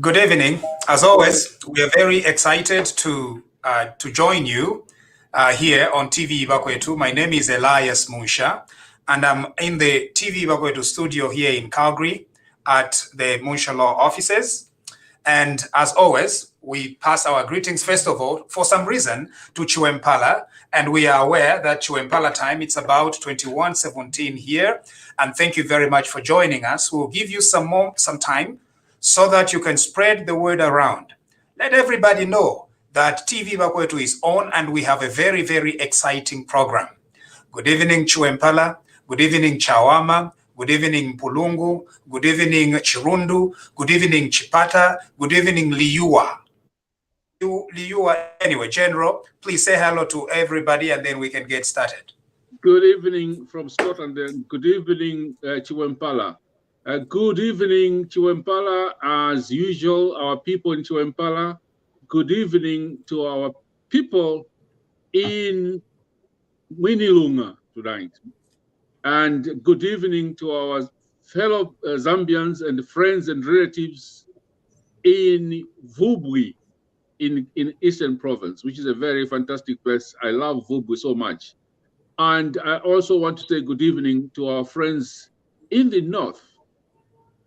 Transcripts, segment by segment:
Good evening. As always, we are very excited to join you here on TV Bakwetu. My name is Elias Musha, and I'm in the TV Bakwetu studio here in Calgary at the Musha Law offices. And as always, we pass our greetings, first of all, for some reason, to Chiwempala. And we are aware that Chiwempala time, it's about 21:17 here. And thank you very much for joining us. We'll give you some time so that you can spread the word around. Let everybody know that TV Bakwetu is on and we have a very, very exciting program. Good evening, Chiwempala. Good evening, Chawama. Good evening, Lungu. Good evening, Chirundu. Good evening, Chipata. Good evening, Liua. Anyway, General, please say hello to everybody and then we can get started. Good evening from Scotland and good evening, Chiwempala. Good evening, Chiwempala. As usual, our people in Chiwempala. Good evening to our people in Winilunga tonight. And good evening to our fellow Zambians and friends and relatives in Vubwi in Eastern Province, which is a very fantastic place. I love Vubwi so much. And I also want to say good evening to our friends in the north,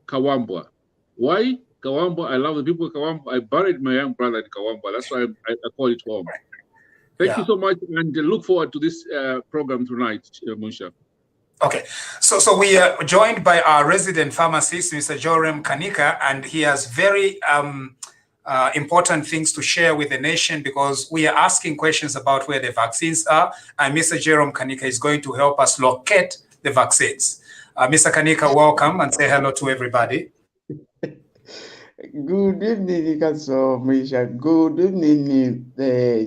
Kawambwa. Why? Kawambwa, I love the people of Kawambwa. I buried my young brother in Kawambwa. That's why I call it home. Thank you so much and look forward to this program tonight, Musha. Okay, so we are joined by our resident pharmacist, Mr. Jorem Kanika, and he has very important things to share with the nation because we are asking questions about where the vaccines are, and Mr. Jerome Kanika is going to help us locate the vaccines. Mr. Kanika, welcome and say hello to everybody. Good evening, Misha. Good evening,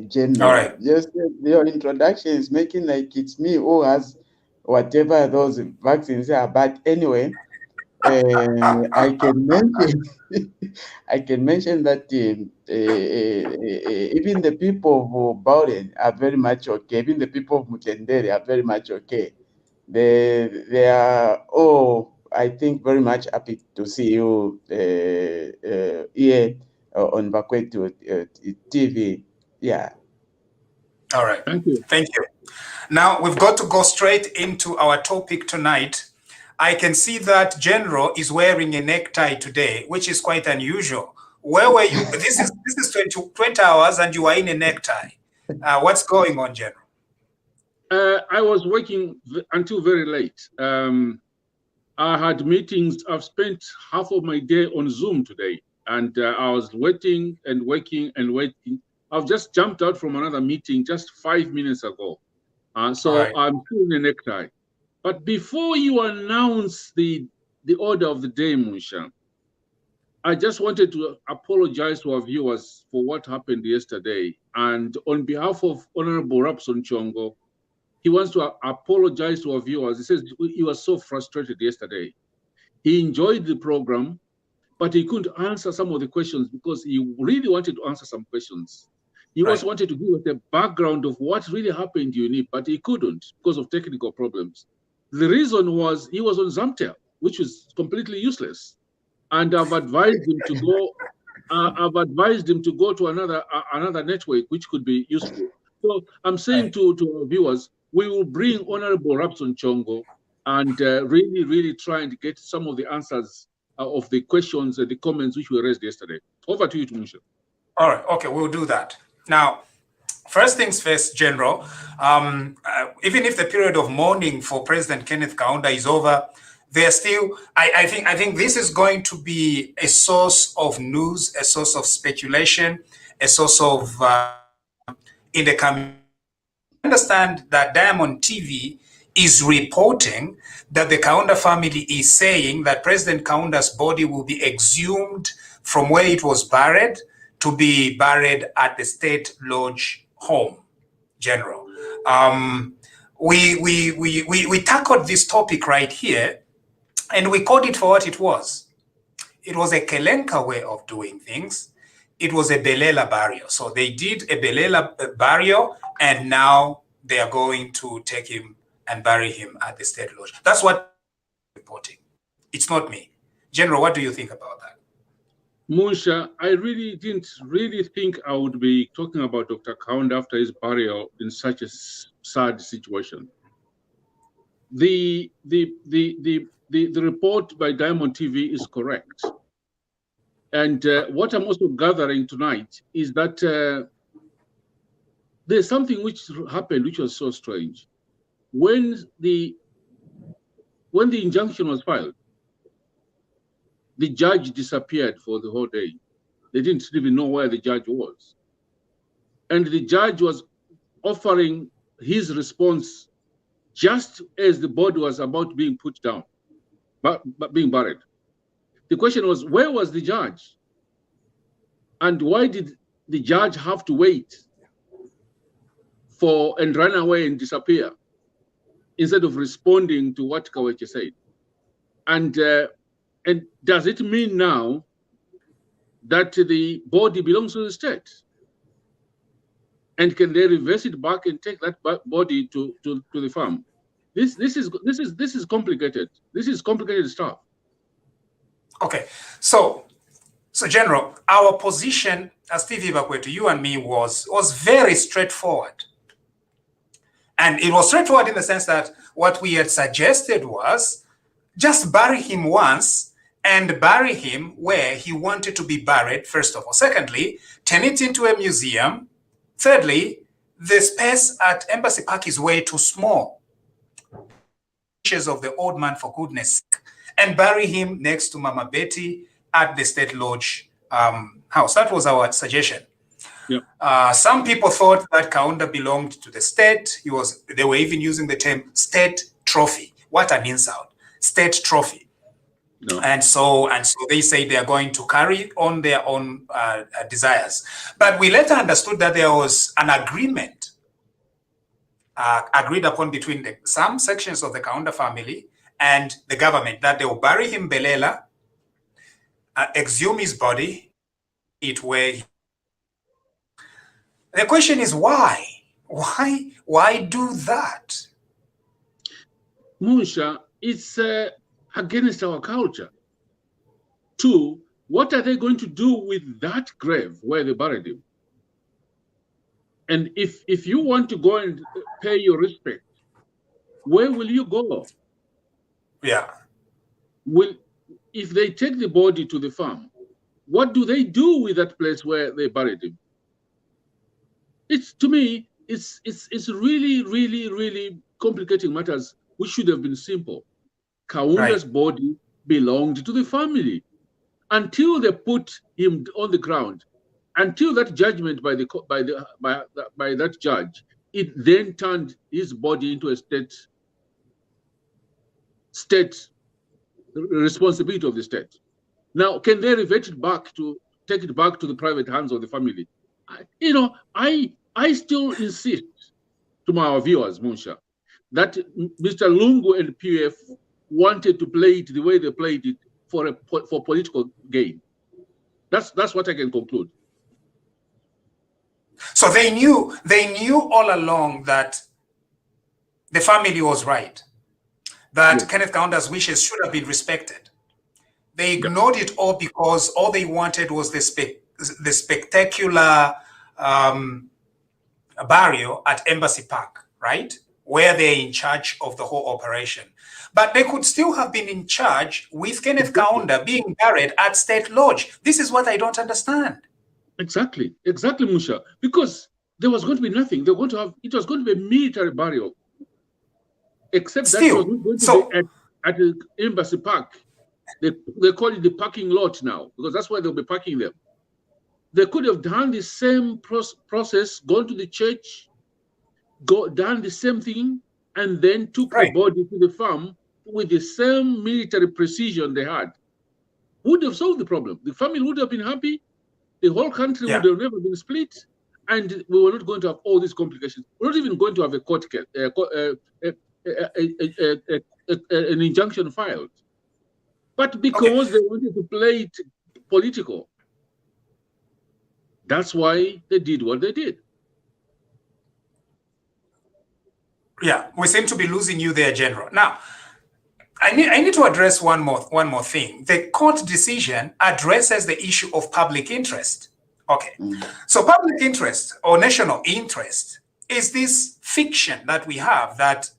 General. All right. Just your introduction is making like it's me who has whatever those vaccines are. But anyway, I can mention I can mention that even the people of Bowden are very much okay. Even the people of Mutendere are very much okay. They are all, I think, very much happy to see you here on Bakwetu TV. Yeah. All right. Thank you. Thank you. Now we've got to go straight into our topic tonight. I can see that General is wearing a necktie today, which is quite unusual. Where were you? This is 20 hours and you are in a necktie. What's going on, General? I was working until very late. I had meetings. I've spent half of my day on Zoom today, and I was waiting and working and waiting. I've just jumped out from another meeting just 5 minutes ago. So right. I'm still in a necktie. But before you announce the order of the day, Musha, I just wanted to apologize to our viewers for what happened yesterday. And on behalf of Honorable Rapson Chongo, he wants to apologize to our viewers. He says he was so frustrated yesterday. He enjoyed the program, but he couldn't answer some of the questions because he really wanted to answer some questions. He also wanted to give us a background of what really happened to UNIP, but he couldn't because of technical problems. The reason was he was on Zamtel, which was completely useless. And I've advised him to go. To another network, which could be useful. So I'm saying to our viewers, we will bring Honorable Rapson Chongo and really try and get some of the answers of the questions and the comments which were raised yesterday. Over to you, Tumusha. All right. Okay, we'll do that. Now, first things first, General, even if the period of mourning for President Kenneth Kaunda is over, there's still, I think this is going to be a source of news, a source of speculation, a source of, in the coming. Understand that Diamond TV is reporting that the Kaunda family is saying that President Kaunda's body will be exhumed from where it was buried to be buried at the State Lodge home, General. We tackled this topic right here, and we called it for what it was. It was a Kelenka way of doing things. It was a Belela burial. So they did a Belela burial, and now they are going to take him and bury him at the State Lodge. That's what I'm reporting. It's not me. General, what do you think about that? Musha, I really didn't think I would be talking about Dr. Kaunda after his burial in such a sad situation. The report by Diamond TV is correct. And what I'm also gathering tonight is that there's something which happened which was so strange. When the injunction was filed, the judge disappeared for the whole day. They didn't even know where the judge was. And the judge was offering his response just as the body was about being put down, but being buried. The question was, where was the judge? And why did the judge have to wait and run away and disappear instead of responding to what Kaweche said? And does it mean now that the body belongs to the state? And can they reverse it back and take that body to the farm? This is complicated. This is complicated stuff. Okay, so General, our position as TV Bakwetu, you and me, was very straightforward. And it was straightforward in the sense that what we had suggested was just bury him once and bury him where he wanted to be buried, first of all. Secondly, turn it into a museum. Thirdly, the space at Embassy Park is way too small. Of the old man, for goodness sake, and bury him next to Mama Betty at the State Lodge house. That was our suggestion. Yep. Some people thought that Kaunda belonged to the state. They were even using the term state trophy. What an insult. State trophy. No. And so they say they are going to carry on their own desires. But we later understood that there was an agreement agreed upon between some sections of the Kaunda family and the government that they will bury him Belela, exhume his body, it where. The question is why? Why do that? Musha, it's against our culture. Two, what are they going to do with that grave where they buried him? And if you want to go and pay your respect, where will you go? Yeah. If they take the body to the farm, what do they do with that place where they buried him? To me, it's really, really, really complicating matters which should have been simple. Kaunda's body belonged to the family until they put him on the ground. Until that judgment by that judge, it then turned his body into a state responsibility of the state. Now, can they revert it back take it back to the private hands of the family? I still insist to our viewers, Musha, that Mr. Lungu and PF wanted to play it the way they played it for political gain. That's what I can conclude. So they knew all along that the family was right, that Kenneth Kaunda's wishes should have been respected. They ignored it all because all they wanted was the spectacular burial at Embassy Park, right? Where they're in charge of the whole operation. But they could still have been in charge with Kenneth Kaunda being buried at State Lodge. This is what I don't understand. Exactly, Musha. Because there was going to be nothing. It was going to be a military burial. Except that it was going to be at the Embassy Park. They call it the parking lot now, because that's where they'll be parking them. They could have done the same process, gone to the church, done the same thing, and then took the body to the farm with the same military precision they had. Would have solved the problem. The family would have been happy. The whole country would have never been split, and we were not going to have all these complications. We're not even going to have a court case, an injunction filed. But because they wanted to play it political, that's why they did what they did. Yeah, we seem to be losing you there, General. Now, I need to address one more thing. The court decision addresses the issue of public interest. Okay. So public interest or national interest is this fiction that we have that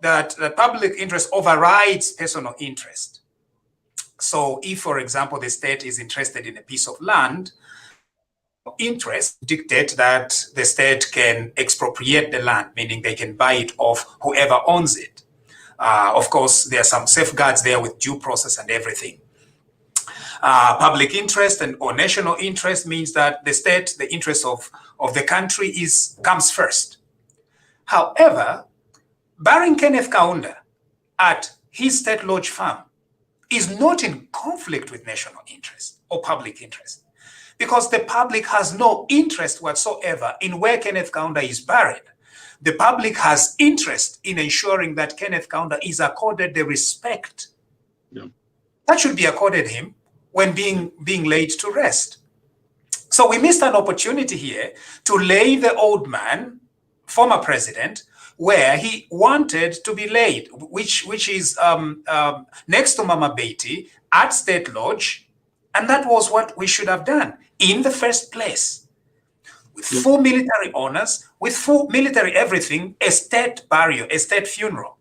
the public interest overrides personal interest. So if, for example, the state is interested in a piece of land, interest dictate that the state can expropriate the land, meaning they can buy it off whoever owns it. Of course, there are some safeguards there with due process and everything. Public interest or national interest means that the state, the interest of the country comes first. However, barring Kenneth Kaunda at his state lodge farm is not in conflict with national interest or public interest, because the public has no interest whatsoever in where Kenneth Kaunda is buried. The public has interest in ensuring that Kenneth Kaunda is accorded the respect that should be accorded him when being laid to rest. So we missed an opportunity here to lay the old man, former president, where he wanted to be laid, which is next to Mama Beatty at State Lodge, and that was what we should have done in the first place. With full military honors, with full military everything, a state burial, a state funeral.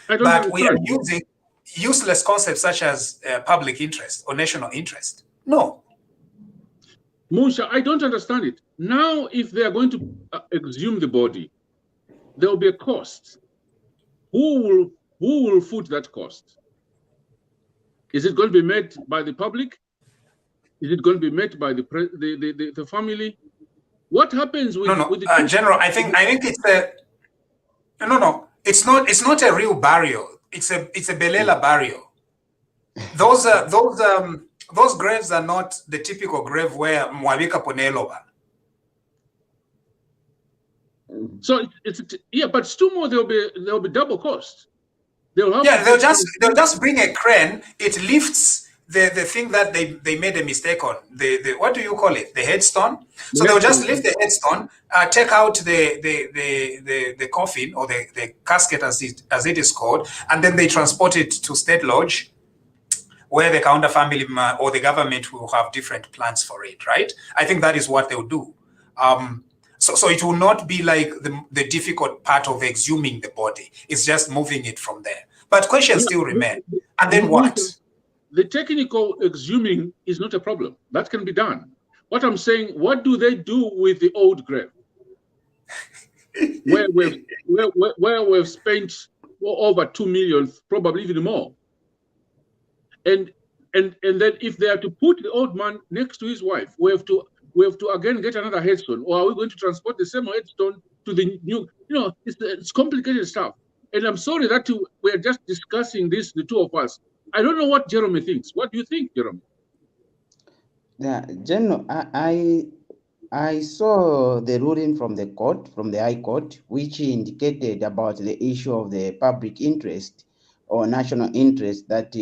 But we are using useless concepts such as public interest or national interest. No. Musha, I don't understand it. Now, if they are going to exhume the body, there will be a cost. Who will foot that cost? Is it going to be made by the public? Is it going to be made by the family? What happens with no? With the General, I think it's a no. It's not a real burial. It's a belela burial. Those graves are not the typical grave where mwabika poneloba. So but still more there'll be double cost. They'll just bring a crane. It lifts the thing that they made a mistake on. The what do you call it? The headstone. So they'll just lift the headstone, take out the coffin or the casket as it is called, and then they transport it to State Lodge, where the Kaunda family or the government will have different plans for it, right? I think that is what they'll do. So it will not be like the difficult part of exhuming the body. It's just moving it from there. But questions still remain. And then what? The technical exhuming is not a problem. That can be done. What I'm saying, what do they do with the old grave? where we've spent over 2 million, probably even more. And then if they are to put the old man next to his wife, we have to again get another headstone, or are we going to transport the same headstone to the new? It's complicated stuff. And I'm sorry that we're just discussing this, the two of us. I don't know what Jeremy thinks. What do you think, Jeremy? Yeah, General, I saw the ruling from the High Court, which indicated about the issue of the public interest or national interest, that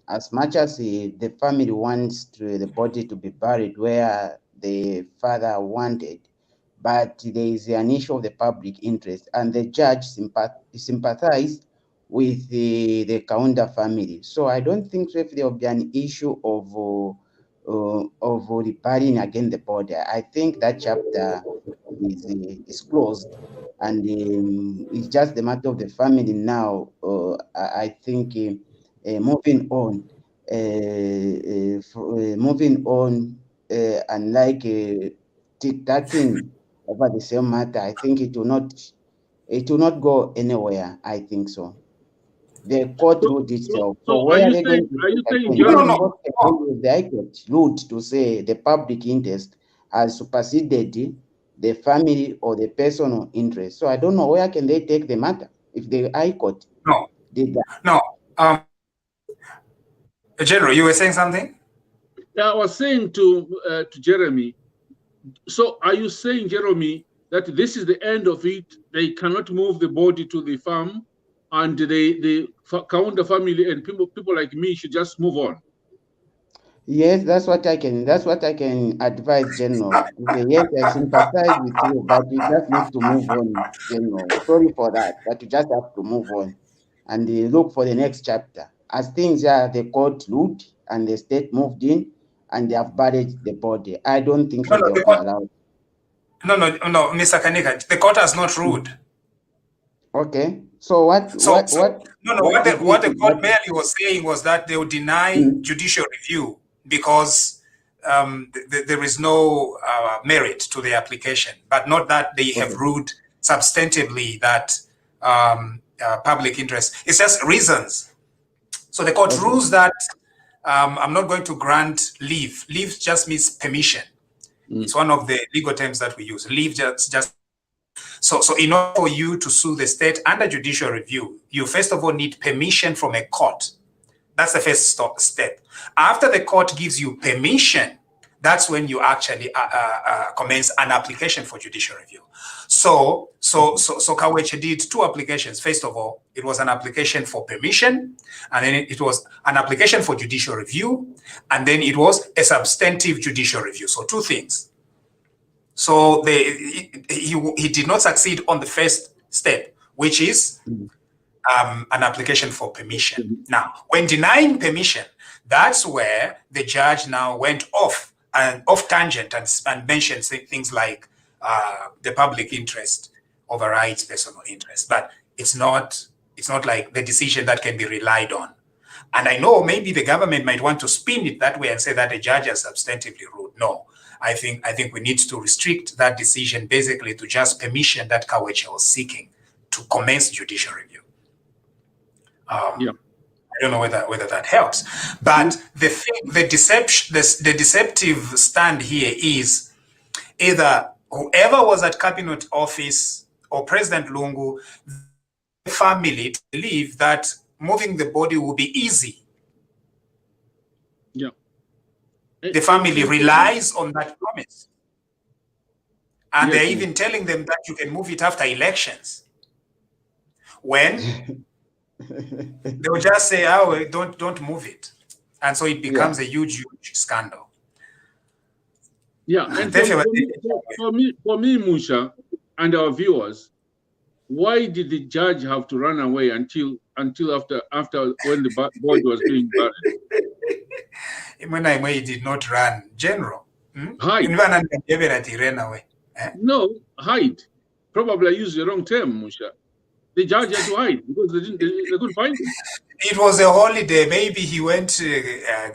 as much as the family wants the body to be buried where the father wanted, but there is an issue of the public interest, and the judge sympathized with the Kaunda family. So I don't think if there will be an issue of reparing again the body. I think that chapter is closed, and it's just the matter of the family now. I think moving on, and like tic-tacking over the same matter. I think it will not go anywhere. I think so. The court ruled itself. So where are they going to? Are you saying the High Court ruled to say the public interest has superseded the family or the personal interest? So I don't know where can they take the matter if the High Court did that. No. General, you were saying something? I was saying to Jeremy. So are you saying, Jeremy, that this is the end of it? They cannot move the body to the farm, and the Kaunda family and people like me should just move on? Yes, that's what I can advise, General. Yes, I sympathize with you, but you just need to move on, General. Sorry for that, but you just have to move on. and they look for the next chapter. As things are, the court ruled and the state moved in and they have buried the body. I don't think so. No, They'll be allowed. No, Mr. Kanika, the court has not ruled. Okay. So what the court merely was saying was that they would deny judicial review because there is no merit to the application, but not that they have ruled substantively that public interest. It's just reasons. So the court rules that I'm not going to grant leave. Leave just means permission. It's one of the legal terms that we use. Leave just. So in order for you to sue the state under judicial review, you first of all need permission from a court. That's the first step. After the court gives you permission, that's when you actually commence an application for judicial review. So Kaweche did two applications. First of all, it was an application for permission, and then it was an application for judicial review, and then it was a substantive judicial review. So two things. So he did not succeed on the first step, which is an application for permission. Now, when denying permission, that's where the judge now went off tangent and mentioned things like the public interest overrides personal interest. But it's not like the decision that can be relied on. And I know maybe the government might want to spin it that way and say that the judge has substantively ruled. No. I think we need to restrict that decision basically to just permission that Kaweche was seeking to commence judicial review. I don't know whether that helps, but the deceptive stand here is either whoever was at cabinet office or President Lungu, the family to believe that moving the body will be easy. Yeah. The family relies on that promise. And they're even telling them that you can move it after elections. When they will just say, oh, don't move it. And so it becomes a huge scandal. Yeah, and for me, Musha, and our viewers, why did the judge have to run away until after when the body was being buried? He did not run, General. Hide. He ran away. No, hide. Probably I used the wrong term, Musha. The judge had to hide because they couldn't find him. It was a holiday. Maybe he went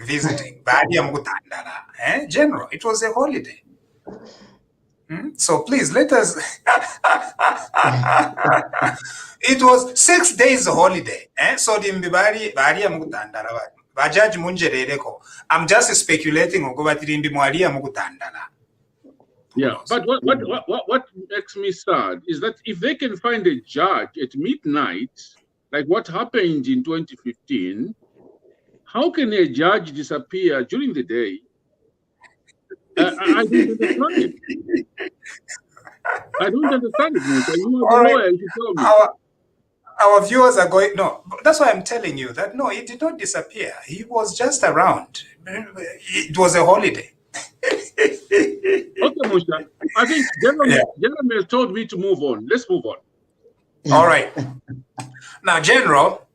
visiting. General, it was a holiday. So please let us. It was 6 days holiday. So I'm just speculating. Yeah, but what makes me sad is that if they can find a judge at midnight, like what happened in 2015, how can a judge disappear during the day? I don't understand it. I don't understand it, Musa. You are the lawyer, you tell me. Our viewers are going, no, that's why I'm telling you that, no, he did not disappear. He was just around. It was a holiday. Okay, Musa. I think Jeremy has told me to move on. Let's move on. All right. Now, General,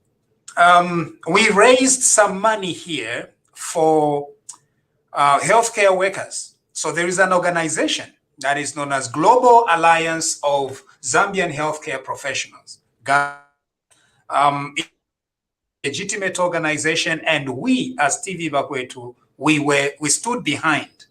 we raised some money here for healthcare workers. So there is an organization that is known as Global Alliance of Zambian Healthcare Professionals. Legitimate organization, and we as TV Bakwetu, we stood behind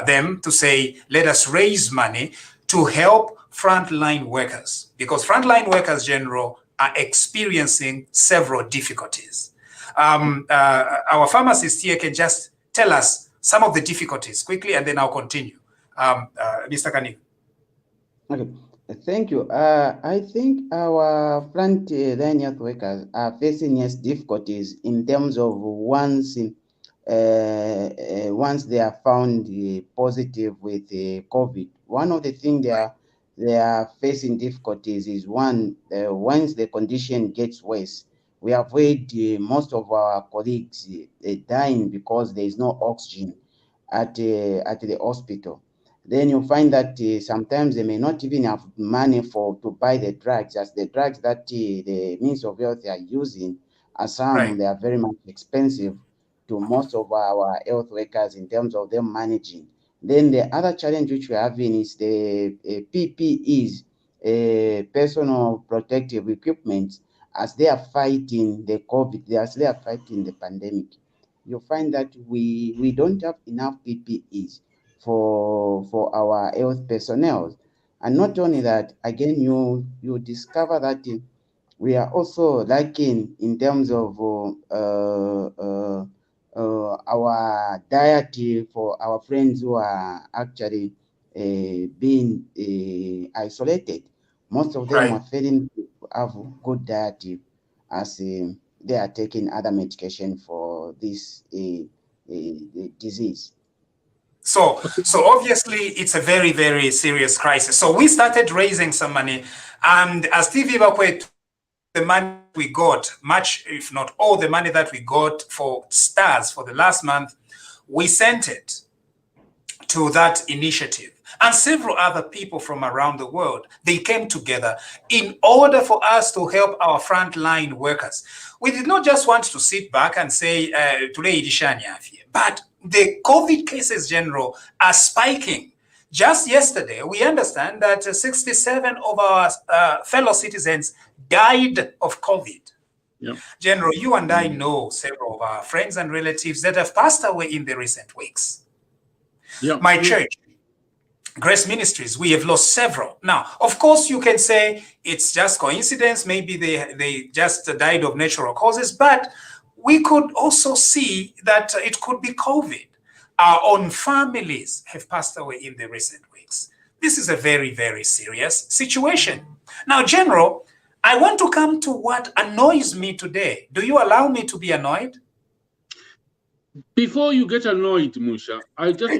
them to say, let us raise money to help frontline workers, because frontline workers, General, are experiencing several difficulties. Our pharmacist here can just tell us some of the difficulties quickly, and then I'll continue. Mr. Kani. Okay, thank you. I think our frontline health workers are facing difficulties in terms of once they are found positive with COVID. One of the things they are facing difficulties is once the condition gets worse, we have heard most of our colleagues dying because there is no oxygen at the hospital. then you find that sometimes they may not even have money to buy the drugs, as the drugs that the Ministry of Health are using are some, they are very much expensive to most of our health workers in terms of them managing. Then the other challenge which we're having is the PPEs, personal protective equipment, as they are fighting the COVID, as they are fighting the pandemic. You find that we don't have enough PPEs for our health personnel. And not only that, again, you discover that we are also lacking in terms of our diet for our friends who are actually being isolated. Most of them are failing to have good diet as they are taking other medication for this disease. So obviously it's a very, very serious crisis. So we started raising some money, and as TV Bakwe, the money we got, much if not all the money that we got for STARS for the last month, we sent it to that initiative. And several other people from around the world, they came together in order for us to help our frontline workers. We did not just want to sit back and say, but the COVID cases general are spiking. Just yesterday, we understand that 67 of our fellow citizens died of COVID. Yeah. General, you and I know several of our friends and relatives that have passed away in the recent weeks. Yeah. My church, Grace Ministries, we have lost several. Now, of course, you can say it's just coincidence. Maybe they just died of natural causes, but we could also see that it could be COVID. Our own families have passed away in the recent weeks. This is a very, very serious situation. Now, General, I want to come to what annoys me today. Do you allow me to be annoyed? Before you get annoyed, Musha, I just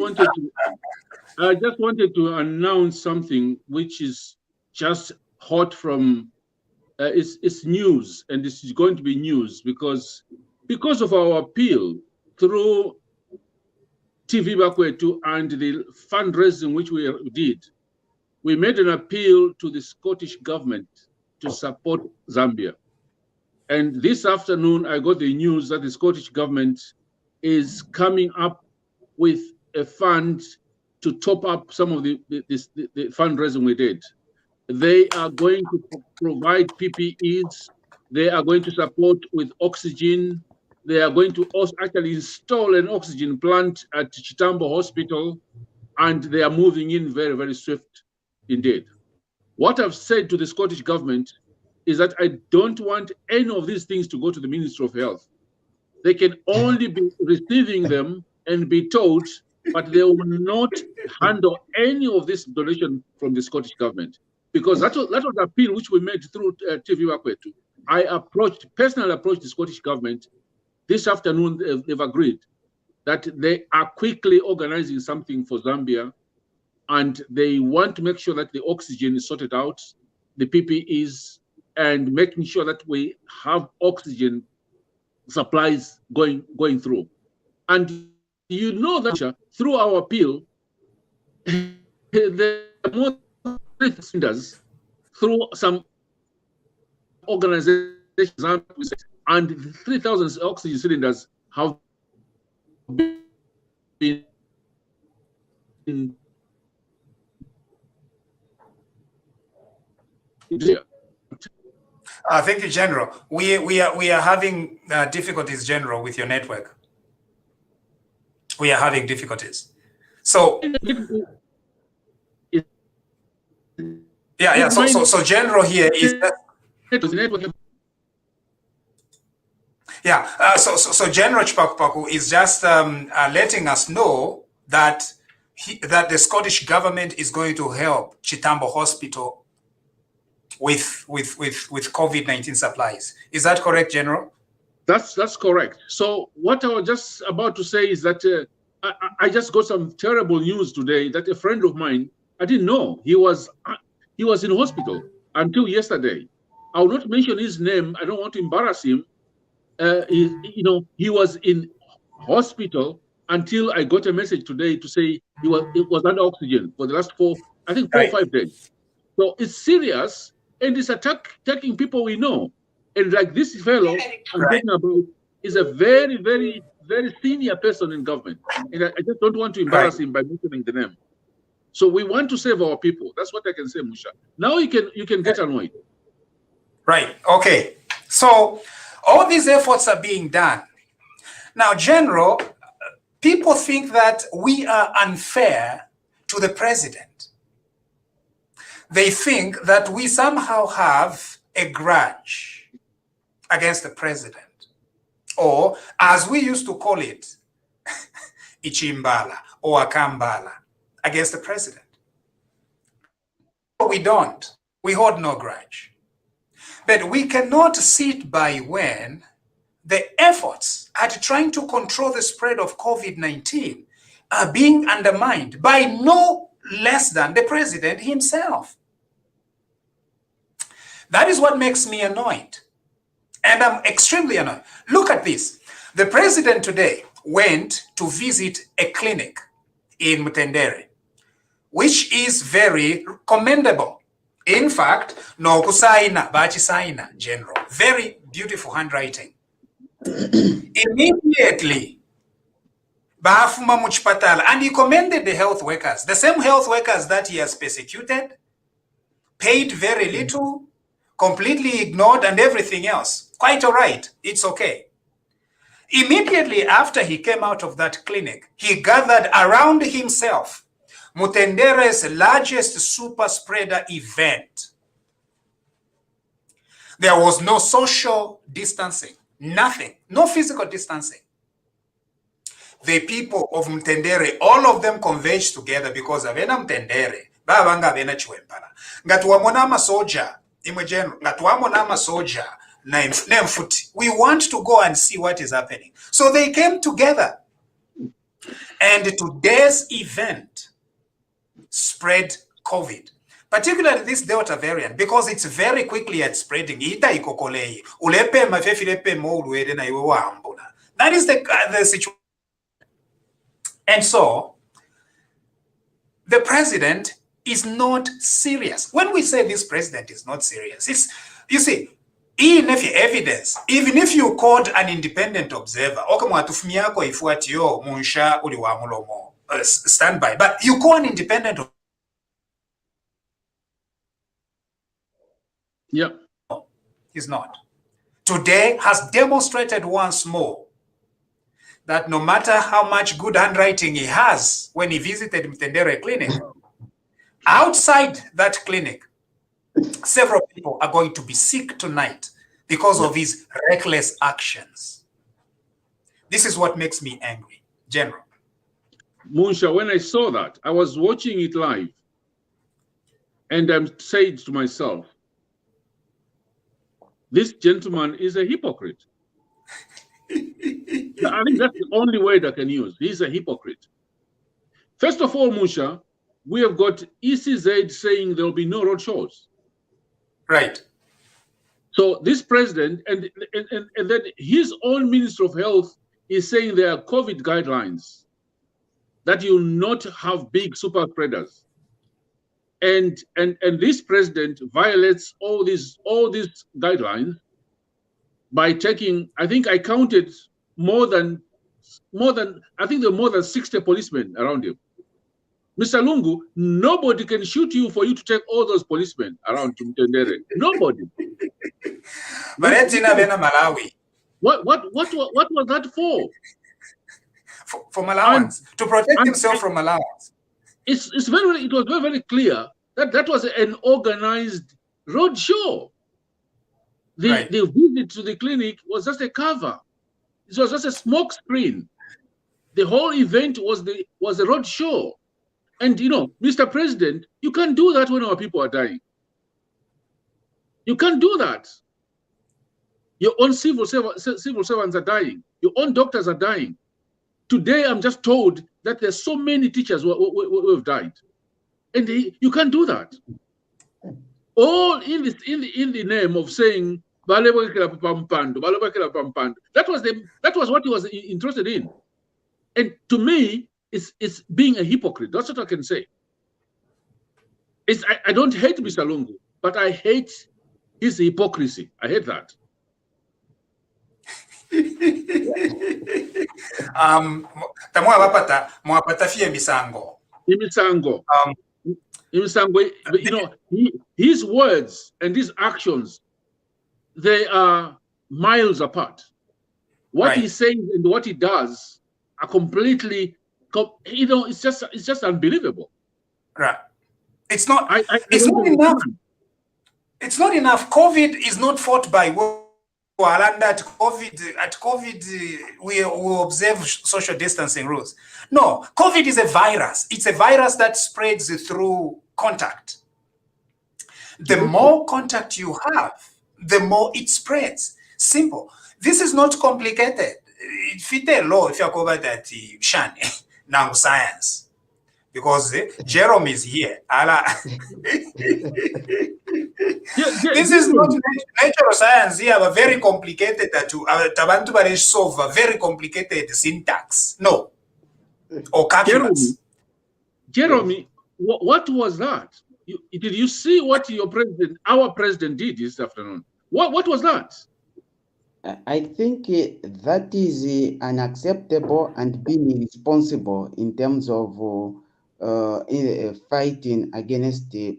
wanted to announce something which is just hot from it's news, and this is going to be news because of our appeal through TV Bakwetu and the fundraising which we did. We made an appeal to the Scottish government to support Zambia. And this afternoon, I got the news that the Scottish government is coming up with a fund to top up some of the fundraising we did. They are going to provide PPEs. They are going to support with oxygen. They are going to also actually install an oxygen plant at Chitambo Hospital, and they are moving in very, very swift indeed. What I've said to the Scottish government is that I don't want any of these things to go to the Ministry of Health. They can only be receiving them and be told, but they will not handle any of this donation from the Scottish government. Because that was the appeal which we made through TV Bakwetu. I personally approached the Scottish government. This afternoon, they've agreed that they are quickly organizing something for Zambia, and they want to make sure that the oxygen is sorted out, the PPEs, and making sure that we have oxygen supplies going through. And you know that through our appeal, there are more cylinders through some organizations, and 3,000 oxygen cylinders have been Thank you, General. We are having difficulties, General, with your network. We are having difficulties. So yeah. So General here is so General Chpakupaku is just letting us know that that the Scottish government is going to help Chitambo Hospital with COVID-19 supplies. Is that correct, General? That's correct. So what I was just about to say is that I just got some terrible news today that a friend of mine, I didn't know he was in hospital until yesterday. I will not mention his name. I don't want to embarrass him. He was in hospital until I got a message today to say it was under oxygen for the last 4 or 5 days. So it's serious, and it's attacking people we know. And like this fellow I'm talking about is a very, very, very senior person in government. And I just don't want to embarrass him by mentioning the name. So we want to save our people. That's what I can say, Musha. Now you can get annoyed. Right. Okay. So all these efforts are being done. Now, General, people think that we are unfair to the president. They think that we somehow have a grudge against the president, or as we used to call it, Ichimbala or Akambala, against the president. But we don't. We hold no grudge. But we cannot sit by when the efforts at trying to control the spread of COVID-19 are being undermined by no less than the president himself. That is what makes me annoyed. And I'm extremely annoyed. Look at this. The president today went to visit a clinic in Mutendere, which is very commendable. In fact, no kusaina, bachi saina, General. Very beautiful handwriting. Immediately, Bahafuma Muchpatala, and he commended the health workers, the same health workers that he has persecuted, paid very little, completely ignored, and everything else. Quite all right. It's okay. Immediately after he came out of that clinic, he gathered around himself Mutendere's largest super spreader event. There was no social distancing, nothing, no physical distancing. The people of Mutendere, all of them converged together because avena Mutendere, babanga avena chiwempala. Ngatuwamona masoja, imwejenu, ngatuwamona masoja, we want to go and see what is happening. So they came together. And today's event spread COVID, particularly this Delta variant, because it's very quickly at spreading. That is the situation. And so the president is not serious. When we say this president is not serious, it's, you see, even if evidence, even if you called an independent observer, stand by, but you call an independent. Yeah, he's not. Today has demonstrated once more that no matter how much good handwriting he has when he visited Mtendere Clinic, outside that clinic, several people are going to be sick tonight because of his reckless actions. This is what makes me angry, General. Munsha, when I saw that, I was watching it live, and I'm saying to myself, this gentleman is a hypocrite. I think that's the only word I can use. He's a hypocrite. First of all, Munsha, we have got ECZ saying there will be no road shows. Right. So this president, and then his own Minister of Health is saying there are COVID guidelines that you not have big super spreaders. And this president violates all these guidelines by taking, I think I counted more than I think there are more than 60 policemen around him. Mr. Lungu, nobody can shoot you for you to take all those policemen around Mtendere. Nobody. But that's in Malawi. What was that for? For allowance, to protect himself from allowance. It was very, very clear that that was an organized road show. The visit to the clinic was just a cover. It was just a smoke screen. The whole event was a road show. And you know, Mr. President, you can't do that when our people are dying. You can't do that. Your own civil servants are dying. Your own doctors are dying. Today, I'm just told that there's so many teachers who have died, and you can't do that. All in the name of saying that was what he was interested in. And to me, it's being a hypocrite. That's what I can say. I don't hate Mr. Lungu, but I hate his hypocrisy. I hate that. Mwapata fie misango. Imisango. Imisango, you know, his words and his actions, they are miles apart. What he says and what he does are completely, you know, it's just unbelievable. Right. It's not. It's not enough. It's not enough. COVID is not fought by war. And at COVID, we observe social distancing rules. No, COVID is a virus. It's a virus that spreads through contact. The more contact you have, the more it spreads. Simple. This is not complicated. Fit a law if you cover that shani now science. Because Jerome is here. This is not natural science here, but very complicated to solve a very complicated syntax. No. Or calculus. Jeremy, what was that? Did you see what our president did this afternoon? What was that? I think that is unacceptable and being irresponsible in terms of fighting against the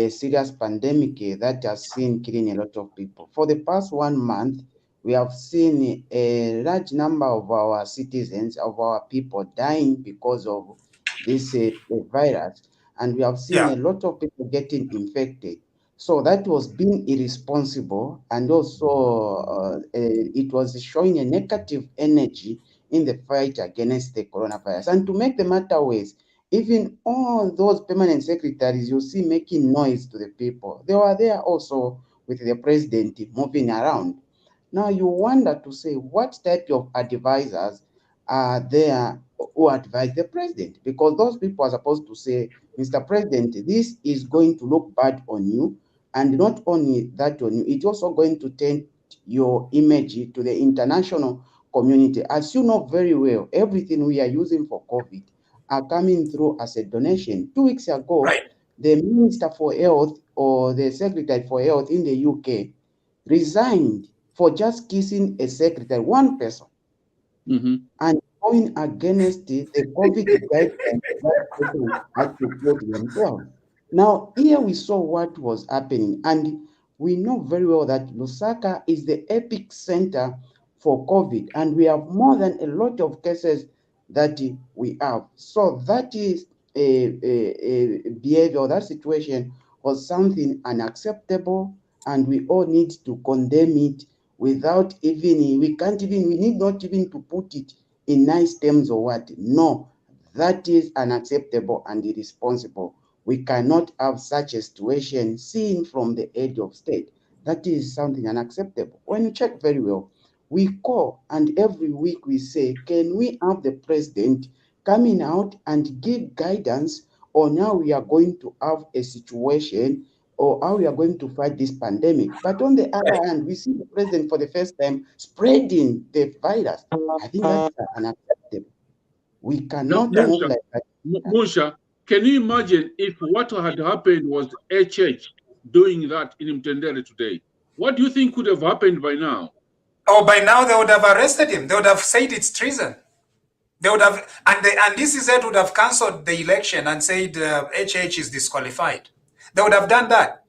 serious pandemic that has seen killing a lot of people. For the past 1 month, we have seen a large number of our citizens, of our people dying because of this virus, and we have seen a lot of people getting infected. So that was being irresponsible, and also it was showing a negative energy in the fight against the coronavirus. And to make the matter worse, even all those permanent secretaries you see making noise to the people, they were there also with the president moving around. Now you wonder to say what type of advisors are there who advise the president, because those people are supposed to say, Mr. President, this is going to look bad on you. And not only that on you, it's also going to taint your image to the international community. As you know very well, everything we are using for COVID are coming through as a donation. 2 weeks ago, the Minister for Health or the Secretary for Health in the UK resigned for just kissing a secretary, one person, and going against the COVID guidelines that people had to put themselves. Now, here we saw what was happening, and we know very well that Lusaka is the epic center for COVID, and we have more than a lot of cases that we have. So that is a behavior, that situation was something unacceptable, and we all need to condemn it without even, we need not even to put it in nice terms or what. No, that is unacceptable and irresponsible. We cannot have such a situation seen from the edge of state. That is something unacceptable. When you check very well, we call and every week we say, can we have the president coming out and give guidance on how we are going to have a situation or how we are going to fight this pandemic? But on the other hand, we see the president for the first time spreading the virus. I think that's unacceptable. We cannot move like that. Musha, can you imagine if what had happened was HH doing that in Mtendere today? What do you think could have happened by now? Oh, by now they would have arrested him. They would have said it's treason. They would have, and ECZ would have cancelled the election and said HH is disqualified. They would have done that.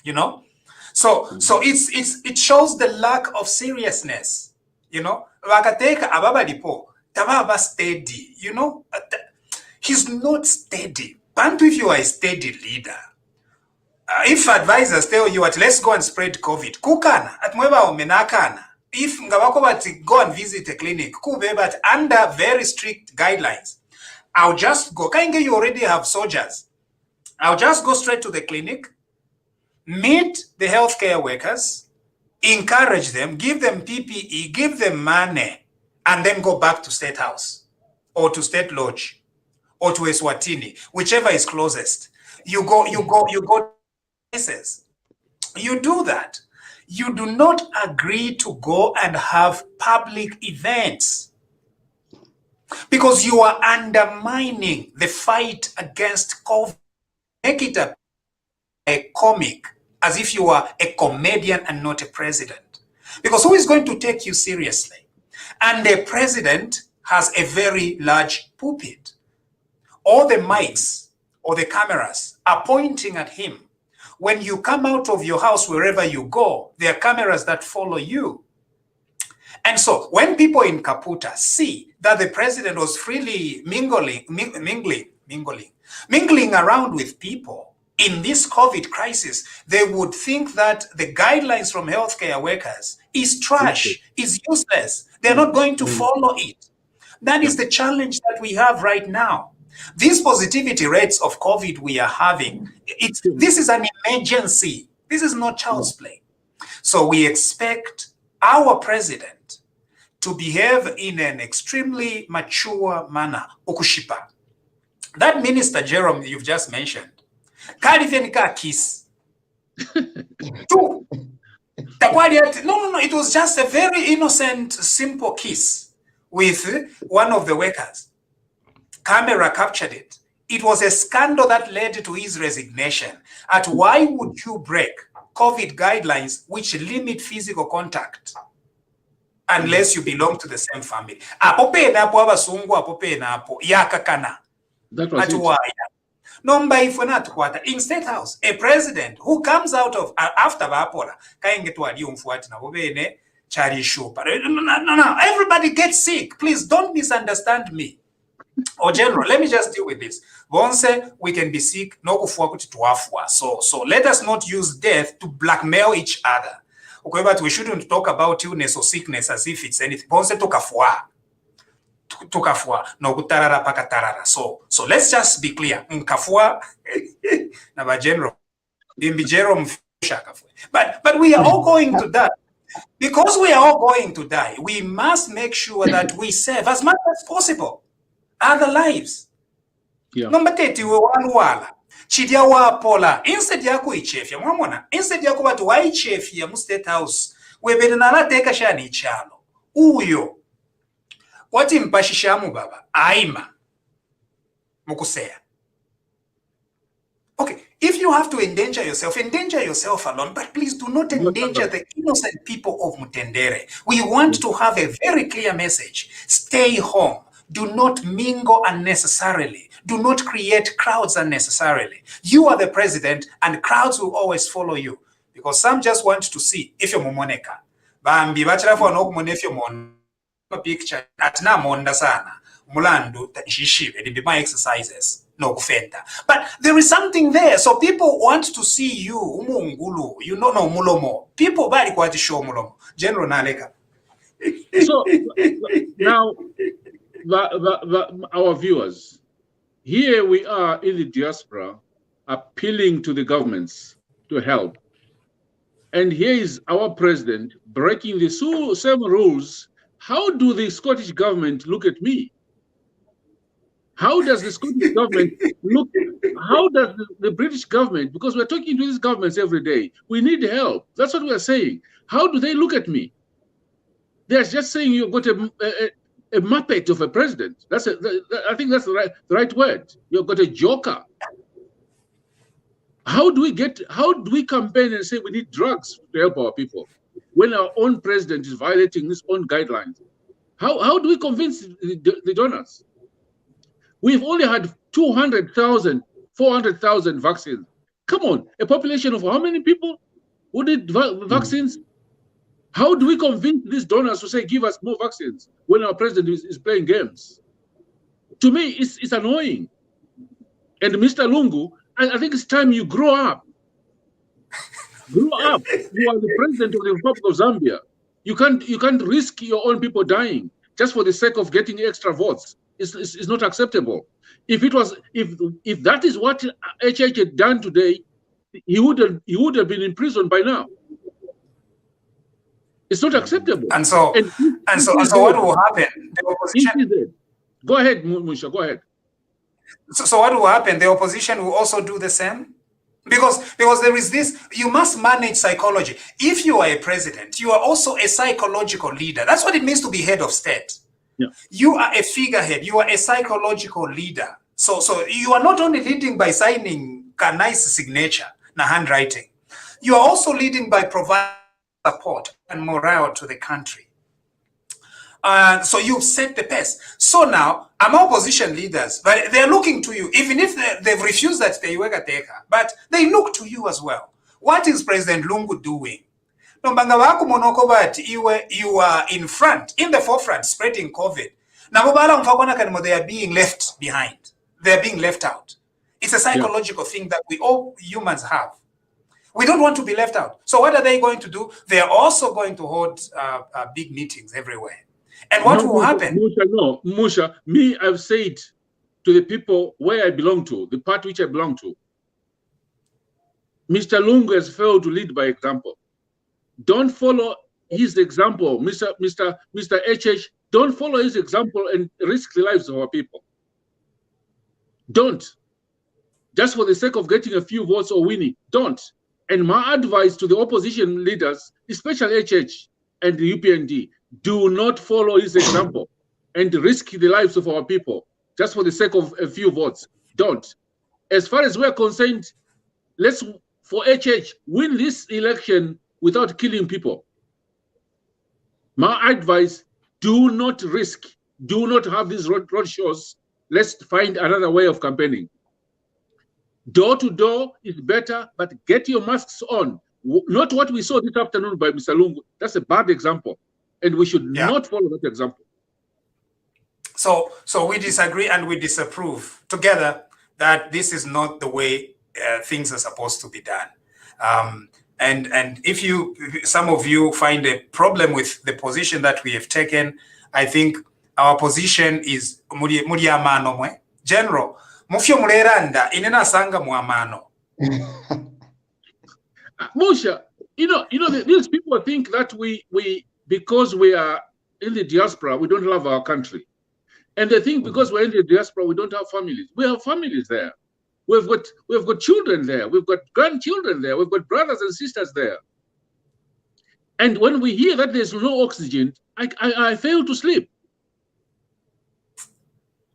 You know, so it shows the lack of seriousness. You know, wakateka ababalipo tababa steady. You know, he's not steady. Bantu, if you are a steady leader, if advisors tell you what, let's go and spread COVID, kukana at mweba omenakana. If ngawako bati go and visit a clinic, kube but under very strict guidelines, I'll just go. Kainge, you already have soldiers. I'll just go straight to the clinic, meet the healthcare workers, encourage them, give them PPE, give them money, and then go back to State House or to State Lodge or to Eswatini, whichever is closest. You go places. You do that. You do not agree to go and have public events. because you are undermining the fight against COVID. Make it a comic, as if you are a comedian and not a president. Because who is going to take you seriously? And the president has a very large pulpit. All the mics or the cameras are pointing at him. When you come out of your house, wherever you go, there are cameras that follow you. And so when people in Kaputa see that the president was freely mingling around with people in this COVID crisis, they would think that the guidelines from healthcare workers is trash, is useless. They're not going to follow it. That is the challenge that we have right now. These positivity rates of COVID we are having, this is an emergency. This is not child's play. So we expect our president to behave in an extremely mature manner. Okushipa. That Minister Jerome you've just mentioned, Kalifenika kiss. No, it was just a very innocent, simple kiss with one of the workers. Camera captured it. It was a scandal that led to his resignation. At why would you break COVID guidelines which limit physical contact unless you belong to the same family? That was it. In State House, a president who comes out of after Vapola, everybody gets sick. Please don't misunderstand me. Or General, let me just deal with this. Once we can be sick, so let us not use death to blackmail each other. Okay, but we shouldn't talk about illness or sickness as if it's anything. So let's just be clear. But we are all going to die. Because we are all going to die, we must make sure that we save as much as possible other lives. Number 30, we want Chidia wa pola, instead ya kuichefia, mwamona, instead ya kubatu wa ichefia mu State House, webele teka shani chalo. Uyo, wati mpashishamu baba, aima, mukusea. Okay, if you have to endanger yourself alone, but please do not endanger the innocent people of Mutendere. We want to have a very clear message. Stay home. Do not mingle unnecessarily. Do not create crowds unnecessarily. You are the president and crowds will always follow you because some just want to see if you're Momoneka. Bambi bachira for no if you're mon picture at na monda sana. Mulandu shishibe it be my exercises. No kufenda. But there is something there. So people want to see you umungulu. You know no mulomo. People bali kwa show mulomo. General Naleka. So now our viewers, here we are in the diaspora appealing to the governments to help. And here is our president breaking the same rules. How do the Scottish government look at me? How does the Scottish government look? How does the British government, because we're talking to these governments every day, we need help. That's what we're saying. How do they look at me? They're just saying you've got a muppet of a president. I think that's the right word. You've got a joker. How do we campaign and say we need drugs to help our people when our own president is violating his own guidelines? How do we convince the donors? We've only had 200,000, 400,000 vaccines. Come on, a population of how many people who need vaccines? How do we convince these donors to say, give us more vaccines when our president is playing games? To me, it's annoying. And Mr. Lungu, I think it's time you grow up. Grow up. You are the president of the Republic of Zambia. You can't risk your own people dying just for the sake of getting extra votes. It's not acceptable. If that is what HH had done today, he would have been in prison by now. It's not acceptable. And so what will happen? The opposition. Go ahead, Musha. Go ahead. So what will happen? The opposition will also do the same, because there is this. You must manage psychology. If you are a president, you are also a psychological leader. That's what it means to be head of state. You are a figurehead. You are a psychological leader. So you are not only leading by signing a nice signature, na handwriting. You are also leading by providing support and morale to the country. So you've set the pace. So now, I'm opposition leaders, but they're looking to you, even if they've refused that they were Teka, but they look to you as well. What is President Lungu doing? You are in front, in the forefront, spreading COVID. They are being left behind. They are being left out. It's a psychological thing that we all humans have. We don't want to be left out. So what are they going to do? They are also going to hold big meetings everywhere. And what will happen? Musha, me, I've said to the people where I belong to, the party which I belong to, Mr. Lungu has failed to lead by example. Don't follow his example, Mr. HH. Don't follow his example and risk the lives of our people. Don't. Just for the sake of getting a few votes or winning, don't. And my advice to the opposition leaders, especially HH and the UPND, do not follow his example and risk the lives of our people just for the sake of a few votes. Don't. As far as we're concerned, let's, for HH, win this election without killing people. My advice, do not risk, do not have these road shows. Let's find another way of campaigning. Door to door is better, but get your masks on. Not what we saw this afternoon by Mr. Lungu. That's a bad example, and we should not follow that example. So we disagree and we disapprove together that this is not the way things are supposed to be done. And if some of you find a problem with the position that we have taken, I think our position is General. Mufyo muleranda inena sanga muamano. Musha, these people think that we because we are in the diaspora, we don't love our country. And they think because we're in the diaspora, we don't have families. We have families there. We've got children there. We've got grandchildren there. We've got brothers and sisters there. And when we hear that there's no oxygen, I fail to sleep.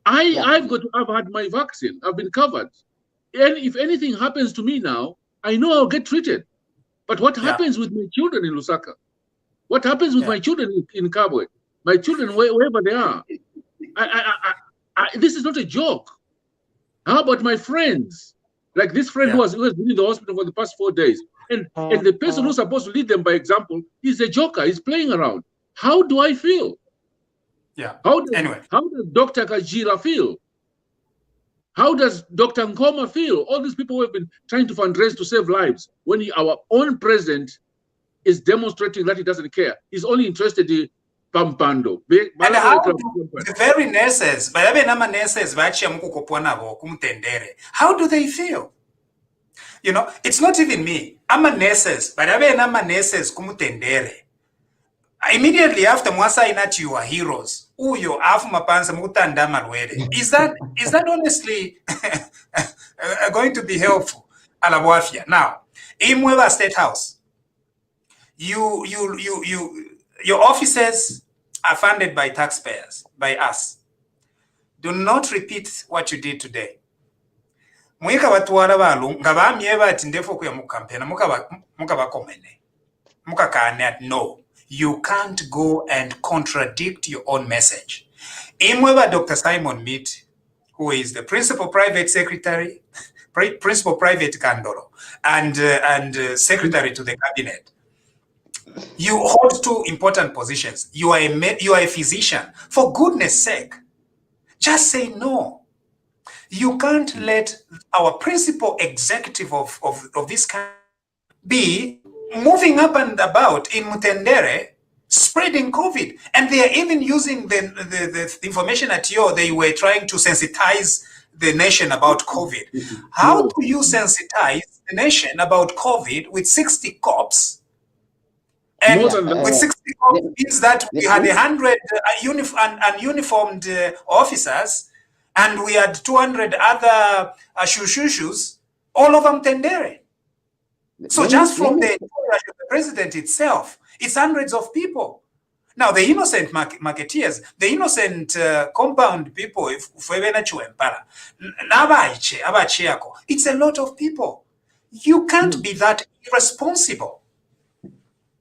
I've had my vaccine. I've been covered. And if anything happens to me now, I know I'll get treated. But what happens with my children in Lusaka? What happens with my children in Kabwe? My children, wherever they are? This is not a joke. How about my friends? Like this friend who has been in the hospital for the past 4 days. And the person who's supposed to lead them by example is a joker. He's playing around. How do I feel? Yeah. How does Dr. Kajira feel? How does Dr. Nkoma feel? All these people who have been trying to fundraise to save lives, when our own president is demonstrating that he doesn't care. He's only interested in Pampando. And how the very nurses, how do they feel? It's not even me. I'm a nurses, but I'm a nurses kumutendere. Immediately after Mwasainat, you are heroes. Is that honestly going to be helpful? Now, in Mweba State House, your offices are funded by taxpayers, by us. Do not repeat what you did today. No. You can't go and contradict your own message. Imweba Dr. Simon Meet, who is the principal private secretary, principal private Kandoro, and secretary to the cabinet. You hold two important positions. You are a physician. For goodness sake, just say no. You can't let our principal executive of this country be moving up and about in Mutendere, spreading COVID. And they are even using the information at they were trying to sensitize the nation about COVID. How do you sensitize the nation about COVID with 60 cops? And with 60 cops means that we had 100 uniformed officers, and we had 200 other shushus, all of them Mutendere. So just from the president itself, it's hundreds of people. Now, the innocent marketeers, the innocent compound people, it's a lot of people. You can't be that irresponsible.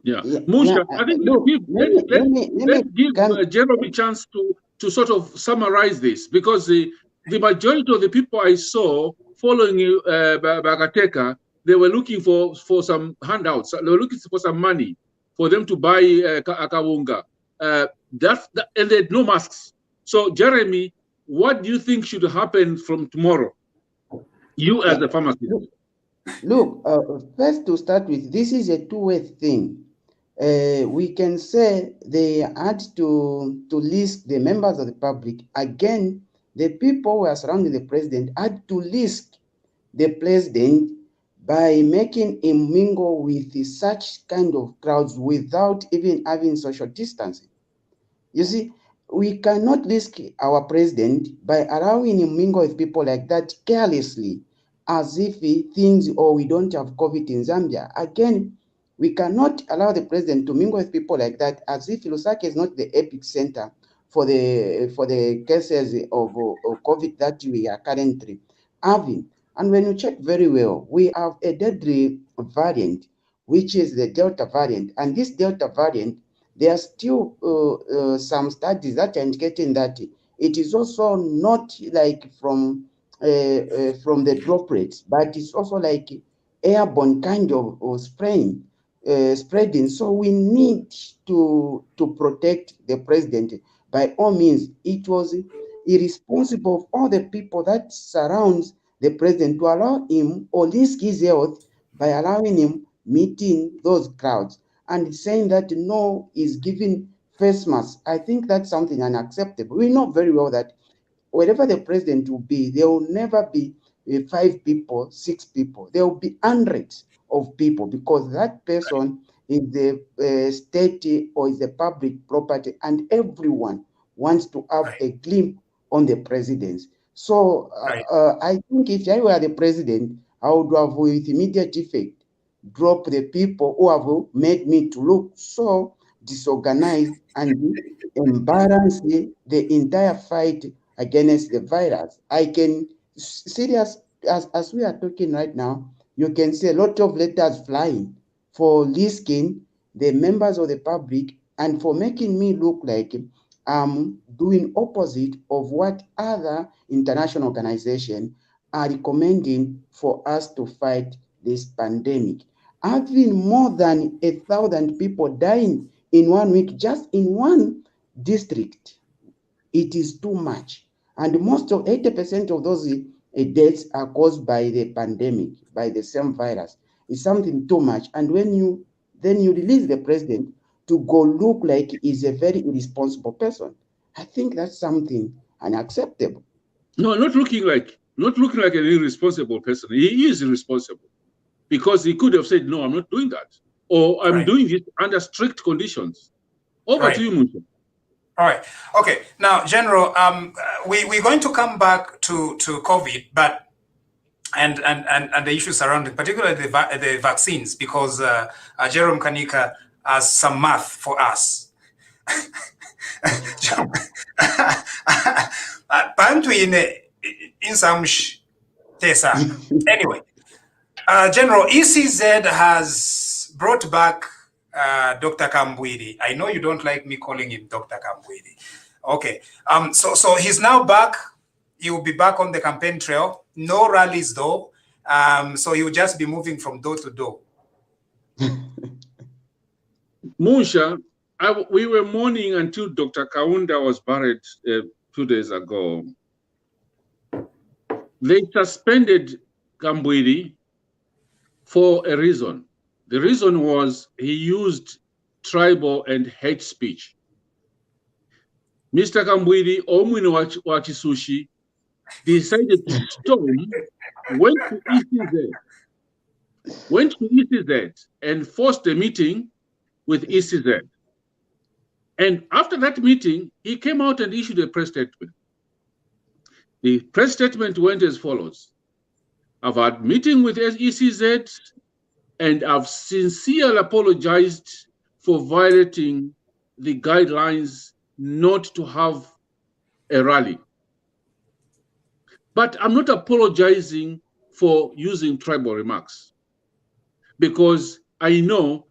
Yeah. Musha, I think let's give Jeremy a chance to sort of summarize this, because the majority of the people I saw following Bagateka, they were looking for some handouts. They were looking for some money for them to buy Kaunda. And they had no masks. So, Jeremy, what do you think should happen from tomorrow? You as a pharmacist. Look, first to start with, this is a two-way thing. We can say they had to list the members of the public. Again, the people who are surrounding the president had to list the president by making him mingle with such kind of crowds without even having social distancing. You see, we cannot risk our president by allowing him mingle with people like that carelessly, as if he thinks, oh, we don't have COVID in Zambia. Again, we cannot allow the president to mingle with people like that, as if Lusaka is not the epicenter for the cases of COVID that we are currently having. And when you check very well, we have a deadly variant, which is the Delta variant. And this Delta variant, there are still some studies that are indicating that it is also not like from the droplets, but it's also like airborne kind of spreading. So we need to protect the president by all means. It was irresponsible of all the people that surrounds the president to allow him or risk his health by allowing him meeting those crowds and saying that no, is giving face masks. I think that's something unacceptable. We know very well that wherever the president will be, there will never be 5 people, 6 people. There will be hundreds of people, because that person is the state or is the public property, and everyone wants to have a glimpse on the presidency. So I think if I were the president, I would have with immediate effect drop the people who have made me to look so disorganized and embarrass the entire fight against the virus. I can serious as we are talking right now, you can see a lot of letters flying for risking the members of the public and for making me look like I'm doing opposite of what other international organizations are recommending for us to fight this pandemic. Having more than 1,000 people dying in 1 week, just in one district, it is too much. And most of 80% of those deaths are caused by the pandemic, by the same virus. It's something too much. And when you release the president to go look like he's a very irresponsible person, I think that's something unacceptable. No, not looking like an irresponsible person. He is irresponsible, because he could have said, no, I'm not doing that, or I'm doing this under strict conditions. Over to you, Musha. All right. Okay. Now, General, we're going to come back to COVID, but and the issues surrounding, particularly the vaccines, because Jerome Kanika has some math for us. Anyway, General, ECZ has brought back Dr. Kambwili. I know you don't like me calling him Dr. Kambwili. Okay. So he's now back. He will be back on the campaign trail. No rallies though. So he will just be moving from door to door. Musha, we were mourning until Dr. Kaunda was buried 2 days ago. They suspended Kambwili for a reason. The reason was he used tribal and hate speech. Mr. Kambwili, Omwini Wachisushi, decided to storm, went to ECZ and forced a meeting with ECZ. And after that meeting, he came out and issued a press statement. The press statement went as follows: I've had a meeting with ECZ, and I've sincerely apologized for violating the guidelines not to have a rally. But I'm not apologizing for using tribal remarks, because I know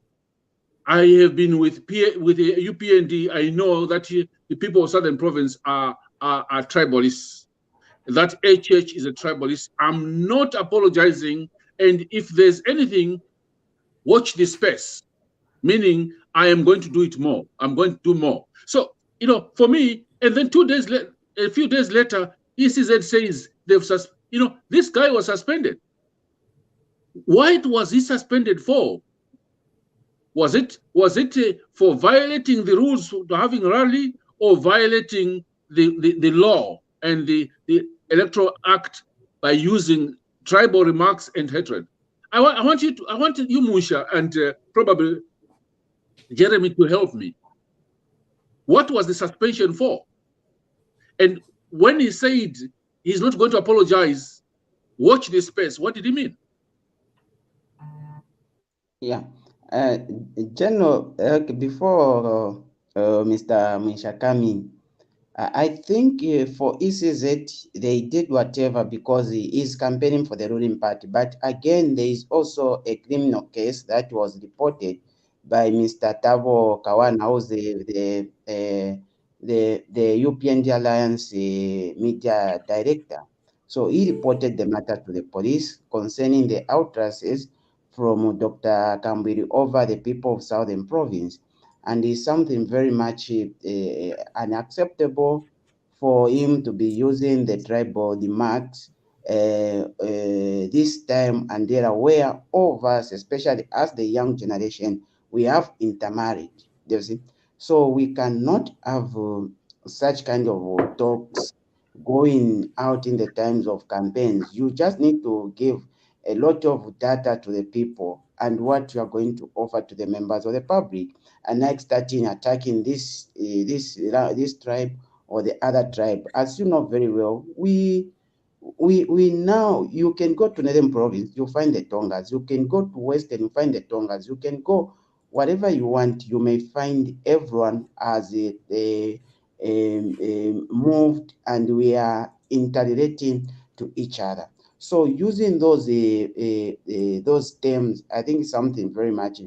I have been with the UPND. I know that the people of Southern Province are tribalists, that HH is a tribalist. I'm not apologizing. And if there's anything, watch this space, meaning I am going to do it more. I'm going to do more. So, for me, and then a few days later, ECZ says this guy was suspended. What was he suspended for? Was it for violating the rules to having a rally, or violating the law and the Electoral Act by using tribal remarks and hatred? I want you, Musha, and probably Jeremy, to help me. What was the suspension for? And when he said he's not going to apologize, watch this space, what did he mean? Yeah. General, before Mr. Musha come in, I think for ECZ, they did whatever because he is campaigning for the ruling party. But again, there is also a criminal case that was reported by Mr. Tavo Kawana, who's the UPND Alliance media director. So he reported the matter to the police concerning the outrages from Dr. Kambwili over the people of Southern Province. And it's something very much unacceptable for him to be using the tribal remarks this time, and they're aware of us, especially as the young generation, we have intermarried. You see? So we cannot have such kind of talks going out in the times of campaigns. You just need to give a lot of data to the people and what you are going to offer to the members of the public, and like starting attacking this tribe or the other tribe. As you know very well, we now, you can go to Northern Province, you find the Tongas. You can go to Western, you find the Tongas. You can go whatever you want. You may find everyone as moved, and we are interrelating to each other. So using those terms, I think is something very much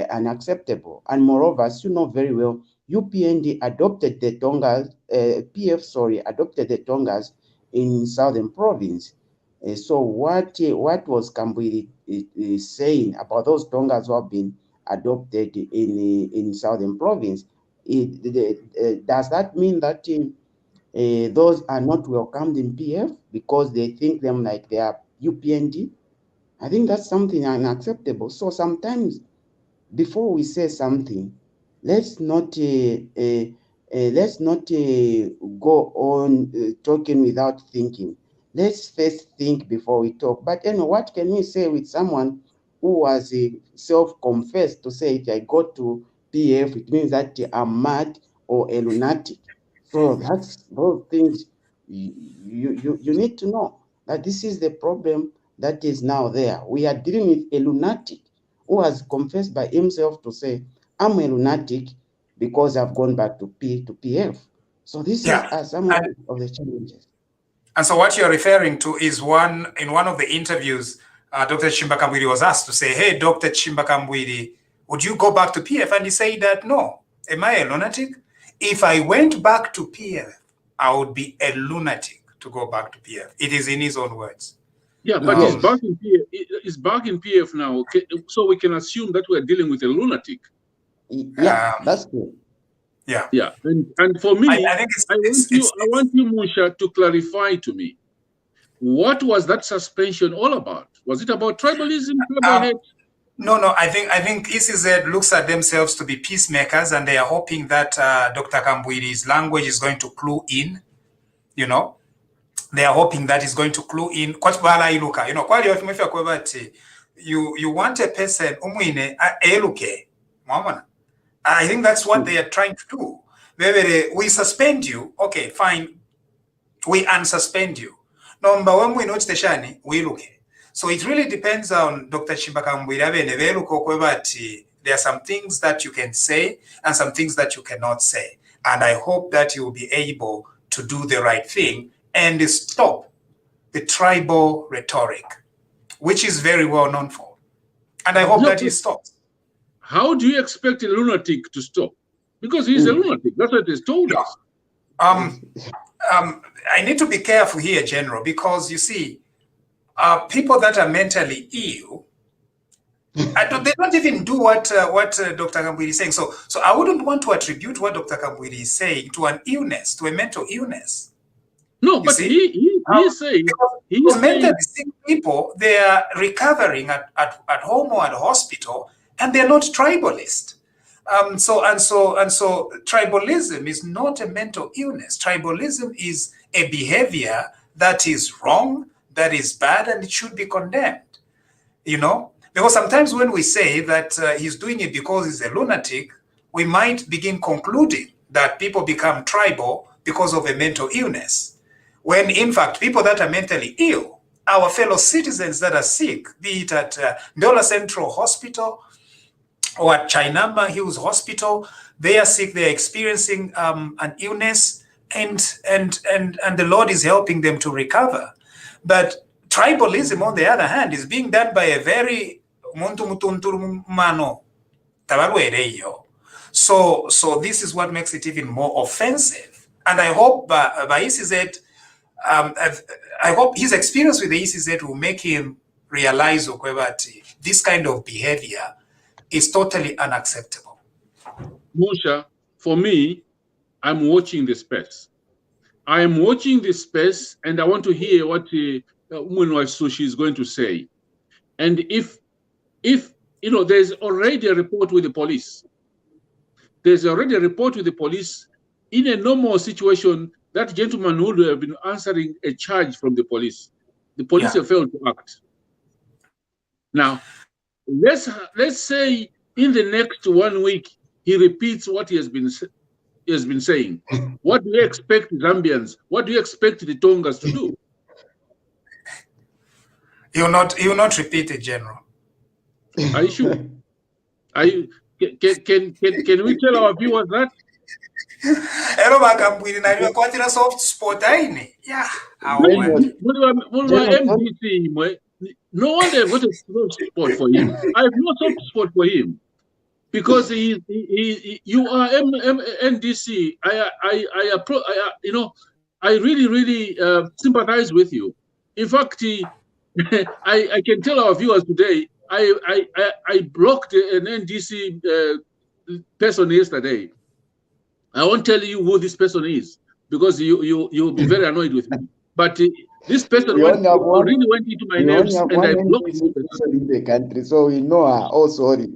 unacceptable. And moreover, as you know very well, UPND adopted the Tongas, PF, adopted the Tongas in Southern Province. So what was Kambwili saying about those Tongas who have been adopted in Southern Province? Does that mean that those are not welcomed in PF because they think them like they are UPND? I think that's something unacceptable. So sometimes, before we say something, let's not go on talking without thinking. Let's first think before we talk. But what can we say with someone who was self-confessed to say, if I go to PF, it means that I'm mad or a lunatic? So that's those things you need to know, that this is the problem that is now there. We are dealing with a lunatic who has confessed by himself to say, I'm a lunatic because I've gone back to PF. So this is some of the challenges. And so what you're referring to is in one of the interviews, Dr. Chishimba Kambwili was asked to say, hey, Dr. Chishimba Kambwili, would you go back to PF? And he said that, no. Am I a lunatic? If I went back to PF, I would be a lunatic to go back to PF. It is in his own words. Yeah, but he's back in PF. He's back in PF now, okay? So we can assume that we're dealing with a lunatic. Yeah, that's good. Yeah. Yeah. And for me, I want you, Musha, to clarify to me, what was that suspension all about? Was it about tribalism? No. I think ECZ looks at themselves to be peacemakers, and they are hoping that Dr. Kambwili's language is going to clue in. They are hoping that is going to clue in. You want a person I think that's what they are trying to do. We suspend you, okay, fine. We unsuspend you. Number one, we note the shani, we look. So it really depends on Dr. Chishimba Kambwili. There are some things that you can say and some things that you cannot say. And I hope that you will be able to do the right thing and stop the tribal rhetoric, which is very well known for. And I hope that he stops. How do you expect a lunatic to stop? Because he's a lunatic. That's what he's told us. I need to be careful here, General, because you see, people that are mentally ill, they don't even do what Dr. Kambwili is saying. So I wouldn't want to attribute what Dr. Kambwili is saying to an illness, to a mental illness. No, but he's saying mentally sick people, they are recovering at home or at hospital, and they're not tribalist. So tribalism is not a mental illness. Tribalism is a behavior that is wrong, that is bad, and it should be condemned. You know, because sometimes when we say that he's doing it because he's a lunatic, we might begin concluding that people become tribal because of a mental illness. When in fact, people that are mentally ill, our fellow citizens that are sick, be it at Ndola Central Hospital or at Chainamba Hills Hospital, they are sick, they're experiencing an illness, and the Lord is helping them to recover. But tribalism, on the other hand, is being done by a very so this is what makes it even more offensive. And I hope by ECZ, I hope his experience with the ECZ will make him realize that this kind of behavior is totally unacceptable. Musha, for me, I'm watching the space. I am watching the space, and I want to hear what Wife Sushi is going to say. And if you know, there's already a report with the police. There's already a report with the police. In a normal situation, that gentleman would have been answering a charge from the police. The police have failed to act. Now, let's say in the next 1 week he repeats what he has been saying. What do you expect Zambians? What do you expect the Tongas to do? He will not repeat it, General. Are you sure? Can we tell our viewers that? Hello, Kambwili, na you quite a soft spot, ain't yeah. No one have got a soft spot for him. I have no soft spot for him because you are NDC. You know, I really sympathize with you. In fact, I can tell our viewers today, I blocked an NDC person yesterday. I won't tell you who this person is because you'll be very annoyed with me. But this person really went into my nerves, and I blocked this person in the country, so we know her. Oh, sorry.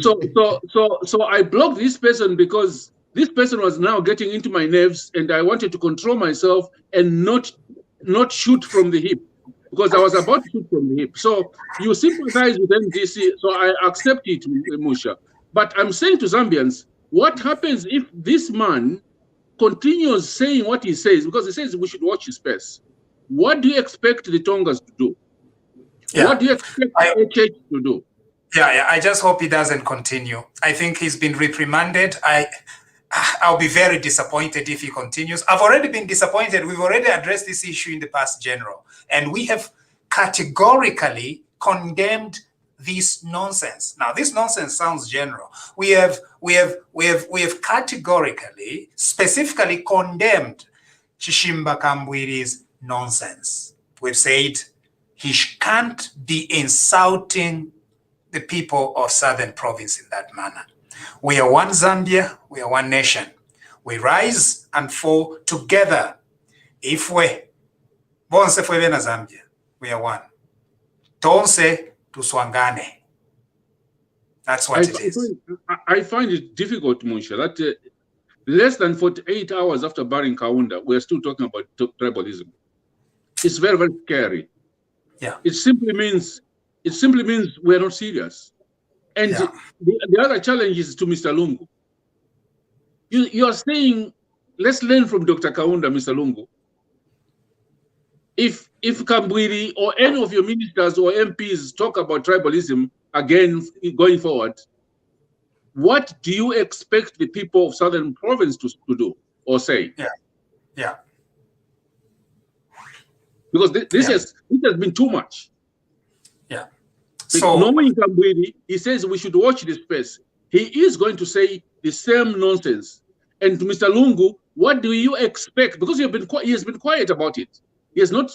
So I blocked this person because this person was now getting into my nerves, and I wanted to control myself and not shoot from the hip, because I was about to shoot from the hip. So you sympathize with NDC, so I accept it, Musha. But I'm saying to Zambians, what happens if this man continues saying what he says, because he says we should watch his space? What do you expect the Tongas to do? Yeah. What do you expect HH to do? Yeah, I just hope he doesn't continue. I think he's been reprimanded. I'll be very disappointed if he continues. I've already been disappointed. We've already addressed this issue in the past, General, and we have categorically condemned this nonsense. Now, this nonsense sounds general. We have categorically, specifically condemned Chishimba Kambwili's nonsense. We've said he can't be insulting the people of Southern Province in that manner. We are one Zambia, we are one nation. We rise and fall together. If we, bonse fwe na Zambia, we are one. Tonse tuswangane. That's what it is. I find it difficult, Musha, that less than 48 hours after burying Kaunda, we're still talking about tribalism. It's very, very scary. Yeah. It simply means we're not serious. And the other challenge is to Mr. Lungu. You are saying, let's learn from Dr. Kaunda, Mr. Lungu. If Kambwili or any of your ministers or MPs talk about tribalism again going forward, what do you expect the people of Southern Province to do or say? Yeah. Because this has been too much. Yeah. So knowing Kambwili, he says we should watch this space. He is going to say the same nonsense. And to Mr. Lungu, what do you expect? Because he has been quiet about it. He has not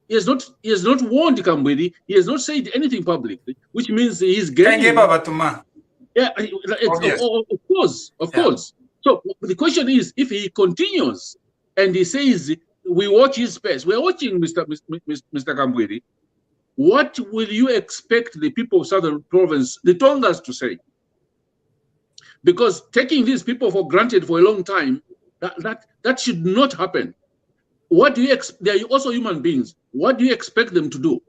warned Kambwili. He has not said anything publicly, which means he is getting. Yeah, of course. So the question is, if he continues and he says we watch his space, we're watching Mr. Kambwili, what will you expect the people of Southern Province, the Tongas, to say? Because taking these people for granted for a long time, that should not happen. What do you expect? They are also human beings. What do you expect them to do?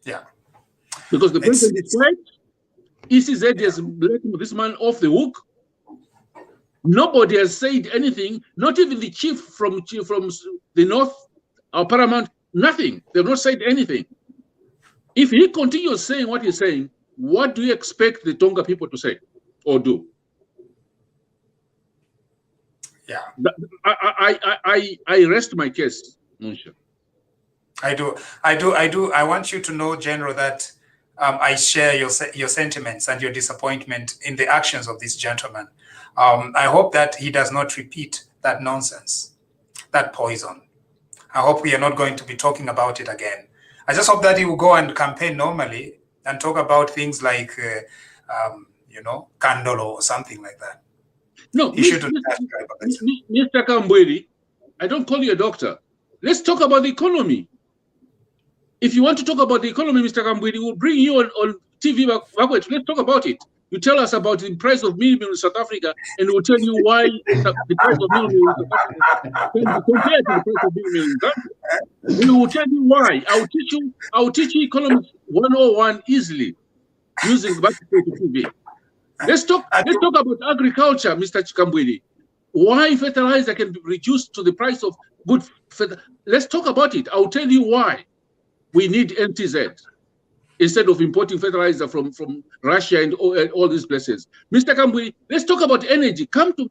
Yeah. Because the president is right. ECZ has let this man off the hook. Nobody has said anything, not even the chief from the north, our paramount, nothing. They've not said anything. If he continues saying what he's saying, what do you expect the Tonga people to say or do? Yeah. I rest my case, Munsha. I do. I want you to know, General, that I share your sentiments and your disappointment in the actions of this gentleman. I hope that he does not repeat that nonsense, that poison. I hope we are not going to be talking about it again. I just hope that he will go and campaign normally and talk about things like, Kandolo or something like that. No, he shouldn't. Mr. Kambwili, I don't call you a doctor. Let's talk about the economy. If you want to talk about the economy, Mr. Kambwili, we'll bring you on TV. Let's talk about it. You tell us about the price of minimum in South Africa, and we'll tell you why the price of minimum in South Africa compared to the price of minimum in Ghana. We will tell you why. I'll teach you economics 101 easily using TV. Let's talk about agriculture, Mr. Kambwili. Why fertilizer can be reduced to the price of good fertilizer. Let's talk about it. I'll tell you why we need NTZ instead of importing fertilizer from Russia and all these places. Mr. Kambwili, let's talk about energy. Come to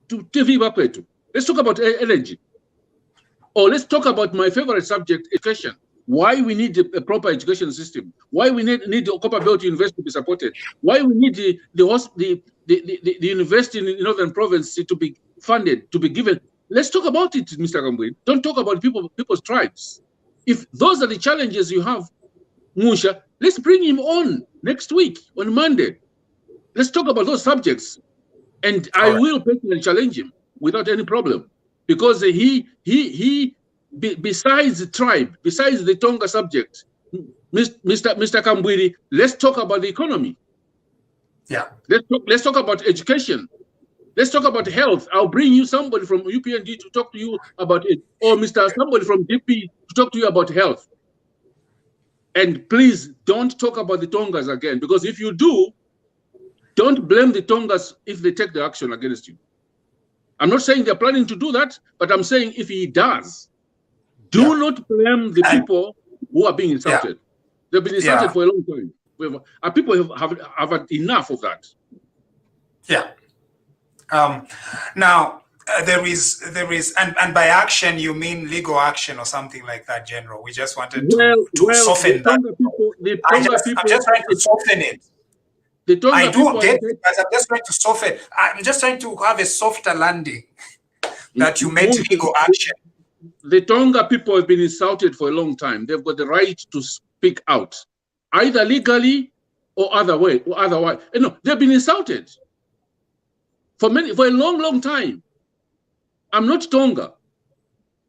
TV Bakwetu. Let's talk about energy. Or let's talk about my favorite subject, education. Why we need a proper education system. Why we need the Copper Belt University to be supported. Why we need the university in Northern Province to be funded, to be given. Let's talk about it, Mr. Kambwili. Don't talk about people's tribes. If those are the challenges you have, Musha, let's bring him on next week, on Monday. Let's talk about those subjects. And I will personally challenge him without any problem. Because besides the tribe, besides the Tonga subject, Mr. Kambwili, let's talk about the economy. Yeah. Let's talk about education. Let's talk about health. I'll bring you somebody from UPND to talk to you about it, or somebody from DP to talk to you about health. And please don't talk about the Tongas again, because if you do, don't blame the Tongas if they take the action against you. I'm not saying they're planning to do that, but I'm saying if he does, do not blame the people who are being insulted. They've been insulted for a long time. People have had enough of that. Yeah. Now there is, and by action you mean legal action or something like that, General. We just wanted to soften that. I'm just trying to soften it. I do get it, but I'm just trying to soften. I'm just trying to have a softer landing that you meant legal action. The Tonga people have been insulted for a long time. They've got the right to speak out, either legally or otherwise. No, they've been insulted for a long time. I'm not Tonga,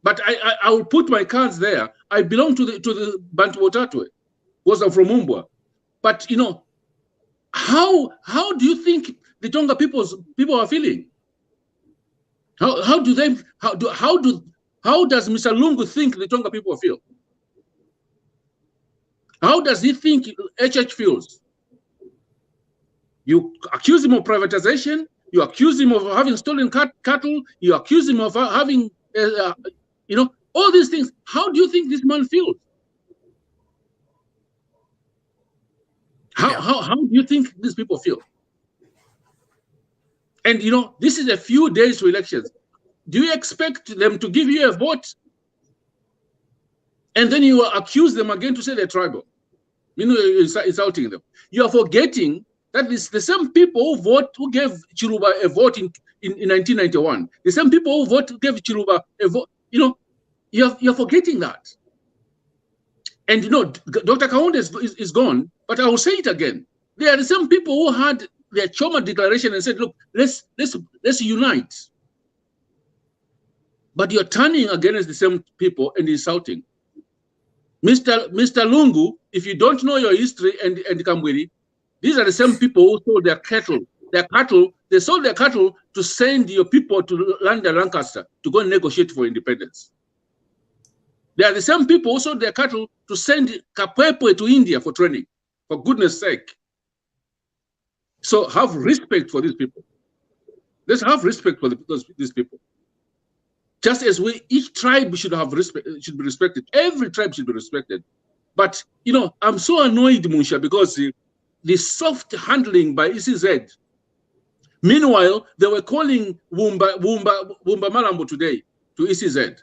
but I will put my cards there. I belong to the Bantu Wotatwe, because I'm from Umbwa. But how do you think the Tonga people are feeling? How does Mr. Lungu think the Tonga people feel? How does he think HH feels? You accuse him of privatization. You accuse him of having stolen cattle. You accuse him of having, all these things. How do you think this man feels? How do you think these people feel? And you know, this is a few days to elections. Do you expect them to give you a vote? And then you accuse them again to say they're tribal. You know, you're insulting them. You are forgetting that it's the same people who gave Chiluba a vote in 1991. The same people who gave Chiluba a vote. You know, you're forgetting that. And you know, Dr. Kaunda is gone, but I will say it again. They are the same people who had their Choma declaration and said, look, let's unite. But you're turning against the same people and insulting. Mr. Lungu, if you don't know your history and Kambwili, these are the same people who sold their cattle. They sold their cattle to send your people to London, Lancaster to go and negotiate for independence. They are the same people who sold their cattle to send Kapwepwe to India for training, for goodness sake. So have respect for these people. Let's have respect for these people. Just as each tribe should have respect, should be respected. Every tribe should be respected. But you know, I'm so annoyed, Munsha, because the soft handling by ECZ. Meanwhile, they were calling Wumba Malambo today to ECZ,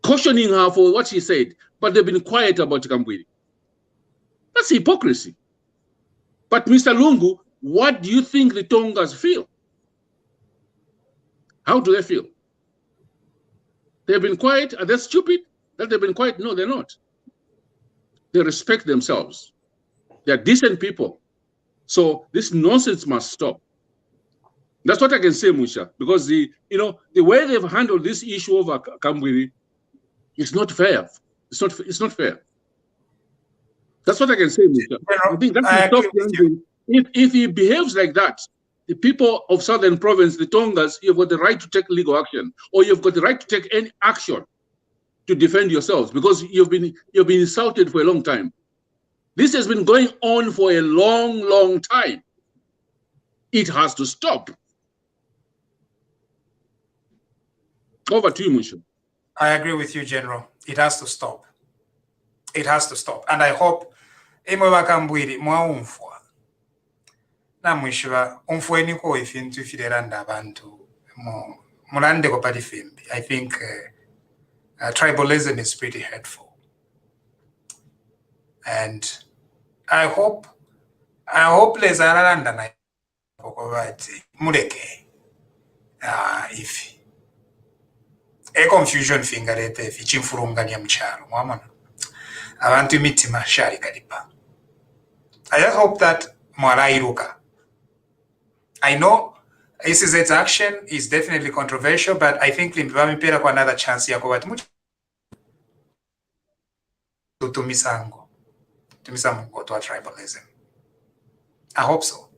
cautioning her for what she said, but they've been quiet about Kambwili. That's hypocrisy. But Mr. Lungu, what do you think the Tongas feel? How do they feel? They've been quiet. Are they stupid that they've been quiet? No, they're not. They respect themselves. They're decent people. So this nonsense must stop. That's what I can say, Musha, because the way they've handled this issue over Kambwili, it's not fair. It's not fair. That's what I can say, Musha. I think that's if he behaves like that, the people of Southern Province, the Tongas, you've got the right to take legal action, or you've got the right to take any action to defend yourselves, because you've been insulted for a long time. This has been going on for a long, long time. It has to stop. Over to you, Musha. I agree with you, General. It has to stop. It has to stop. And I hope Imwe Kambwili mwaumfwa. Na mwishiwa umfweni ko ifintu ifireranda abantu mulande ko pali fimbi. I think tribalism is pretty hurtful. And I hope lezaralanda na kokobati muleke if a confusion fingarete if chimfurunganya mcharo mwamana abantu imitima shari kalipa. I just hope that mwarairuka. I know ECZ's action is definitely controversial, but I think limbamipera kwa another chance yako watu tumisango to our tribalism. I hope so.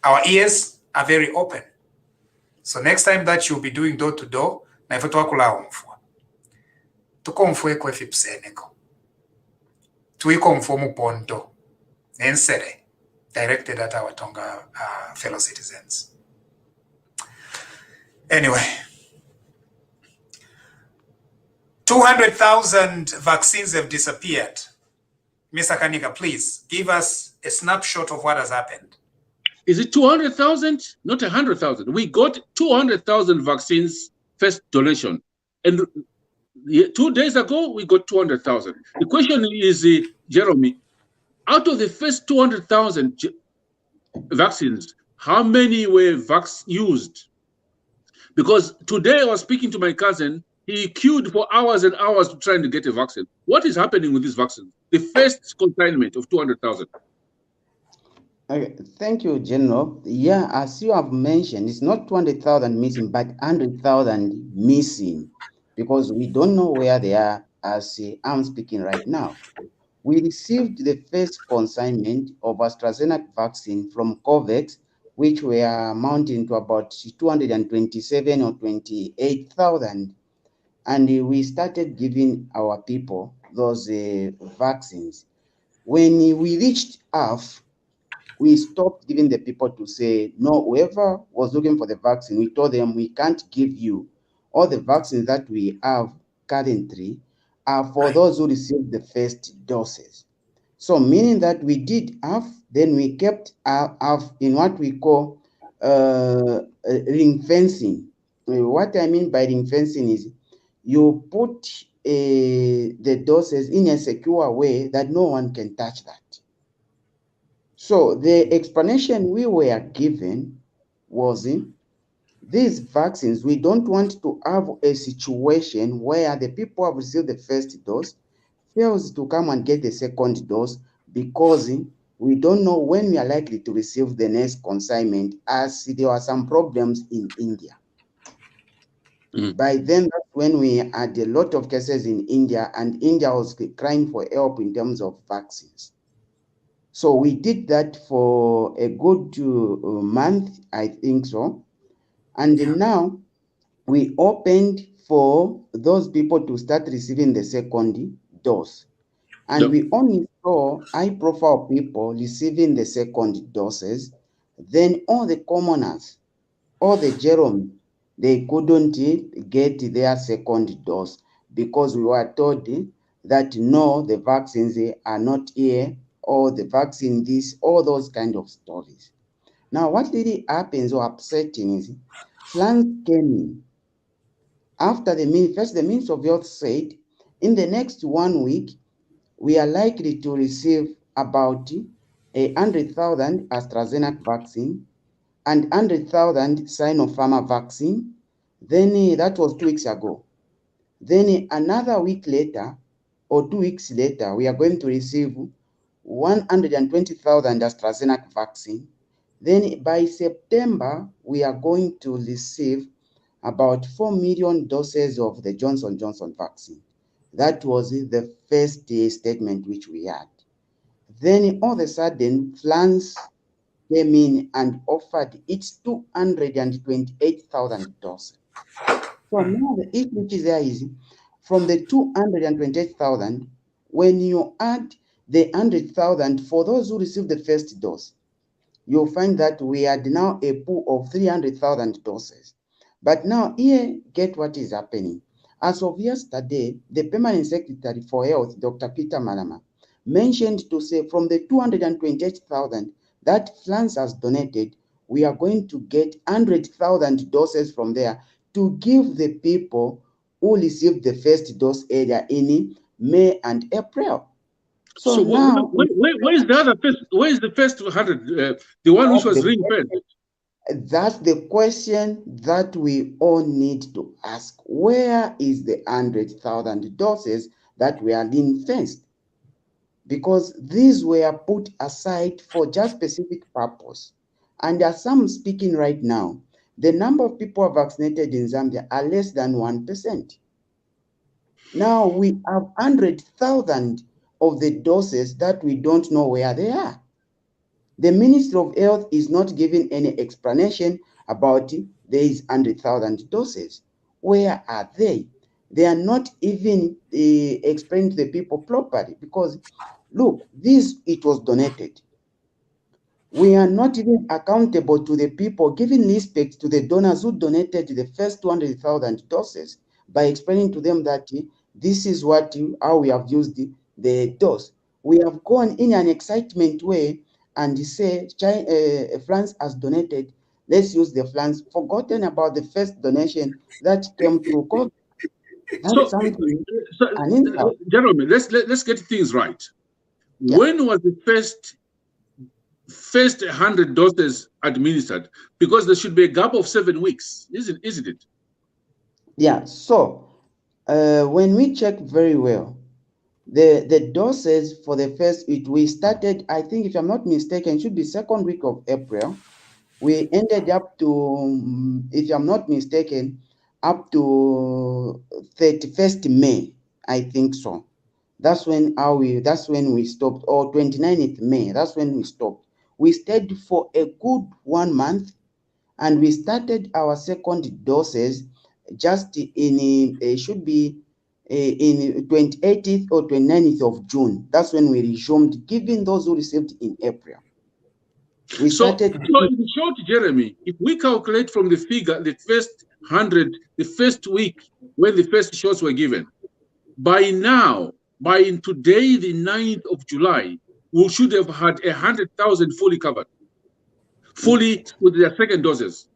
Our ears are very open. So next time that you'll be doing door to door, na ifo twakula umfwa. Tukomfwe kwe fipseneko. Tuikomfwo muponto. Nensere. Directed at our Tonga fellow citizens. Anyway, 200,000 vaccines have disappeared. Mr. Kanika, please give us a snapshot of what has happened. Is it 200,000? Not 100,000. We got 200,000 vaccines first donation. And 2 days ago, we got 200,000. The question is, Jeremy, out of the first 200,000 vaccines, how many were used? Because today I was speaking to my cousin, he queued for hours and hours to try to get a vaccine. What is happening with this vaccine? The first consignment of 200,000. Okay, thank you, General. Yeah, as you have mentioned, it's not 200,000 missing, but 100,000 missing, because we don't know where they are as I'm speaking right now. We received the first consignment of AstraZeneca vaccine from COVAX, which were amounting to about 227 or 28,000. And we started giving our people those vaccines. When we reached half, we stopped giving the people to say, no, whoever was looking for the vaccine, we told them we can't give you. All the vaccines that we have currently are for those who received the first doses. So meaning that we did half, then we kept half in what we call ring fencing. What I mean by ring fencing is you put the doses in a secure way that no one can touch that. So the explanation we were given was these vaccines, we don't want to have a situation where the people have received the first dose fails to come and get the second dose because we don't know when we are likely to receive the next consignment, as there are some problems in India. By then, that's when we had a lot of cases in India, and India was crying for help in terms of vaccines. So we did that for a good month, I think so. And now we opened for those people to start receiving the second dose. And we only saw high-profile people receiving the second doses. Then all the commoners, all the Jerome, they couldn't get their second dose because we were told that no, the vaccines are not here, or the vaccine this, all those kind of stories. Now, what really happens or upsetting is plans came in. After the Minister of Health said, in the next 1 week, we are likely to receive about 100,000 AstraZeneca vaccine and 100,000 Sinopharm vaccine. Then that was 2 weeks ago. Then another week later, or 2 weeks later, we are going to receive 120,000 AstraZeneca vaccine. Then by September, we are going to receive about 4 million doses of the Johnson & Johnson vaccine. That was the first statement which we had. Then all of a sudden, France came in and offered its 228,000 doses. So now the issue which is there is, from the 228,000, when you add the 100,000 for those who received the first dose, you'll find that we had now a pool of 300,000 doses. But now here, get what is happening. As of yesterday, the Permanent Secretary for Health, Dr. Peter Malama, mentioned to say from the 228,000 that France has donated, we are going to get 100,000 doses from there to give the people who received the first dose earlier in May and April. So now, where is the other first? Where is the first 100? The one which was ring-fenced. That's the question that we all need to ask. Where is the 100,000 doses that were ring-fenced? Because these were put aside for just specific purpose. And as I'm speaking right now, the number of people vaccinated in Zambia are less than 1%. Now we have 100,000 of the doses that we don't know where they are. The Ministry of Health is not giving any explanation about there is 100,000 doses. Where are they? They are not even explained to the people properly because, look, it was donated. We are not even accountable to the people, giving respect to the donors who donated the first 200,000 doses by explaining to them that this is how we have used the dose. We have gone in an excitement way and say France has donated, let's use the France, forgotten about the first donation that came through COVID. Gentlemen, let's get things right. Yeah. When was the first 100 doses administered? Because there should be a gap of 7 weeks, isn't it? Yeah, so when we check very well, the doses for the first week, we started, I think, if I'm not mistaken, should be second week of April. We ended up to, if I'm not mistaken, up to 31st May, I think so. That's when we stopped, or 29th May, that's when we stopped. We stayed for a good 1 month, and we started our second doses just in, should be in 28th or 29th of June. That's when we resumed giving those who received in April. We started. So in short, Jeremy, if we calculate from the figure, the first 100, the first week when the first shots were given, by today, the 9th of July, we should have had 100,000 fully covered, fully with their second doses.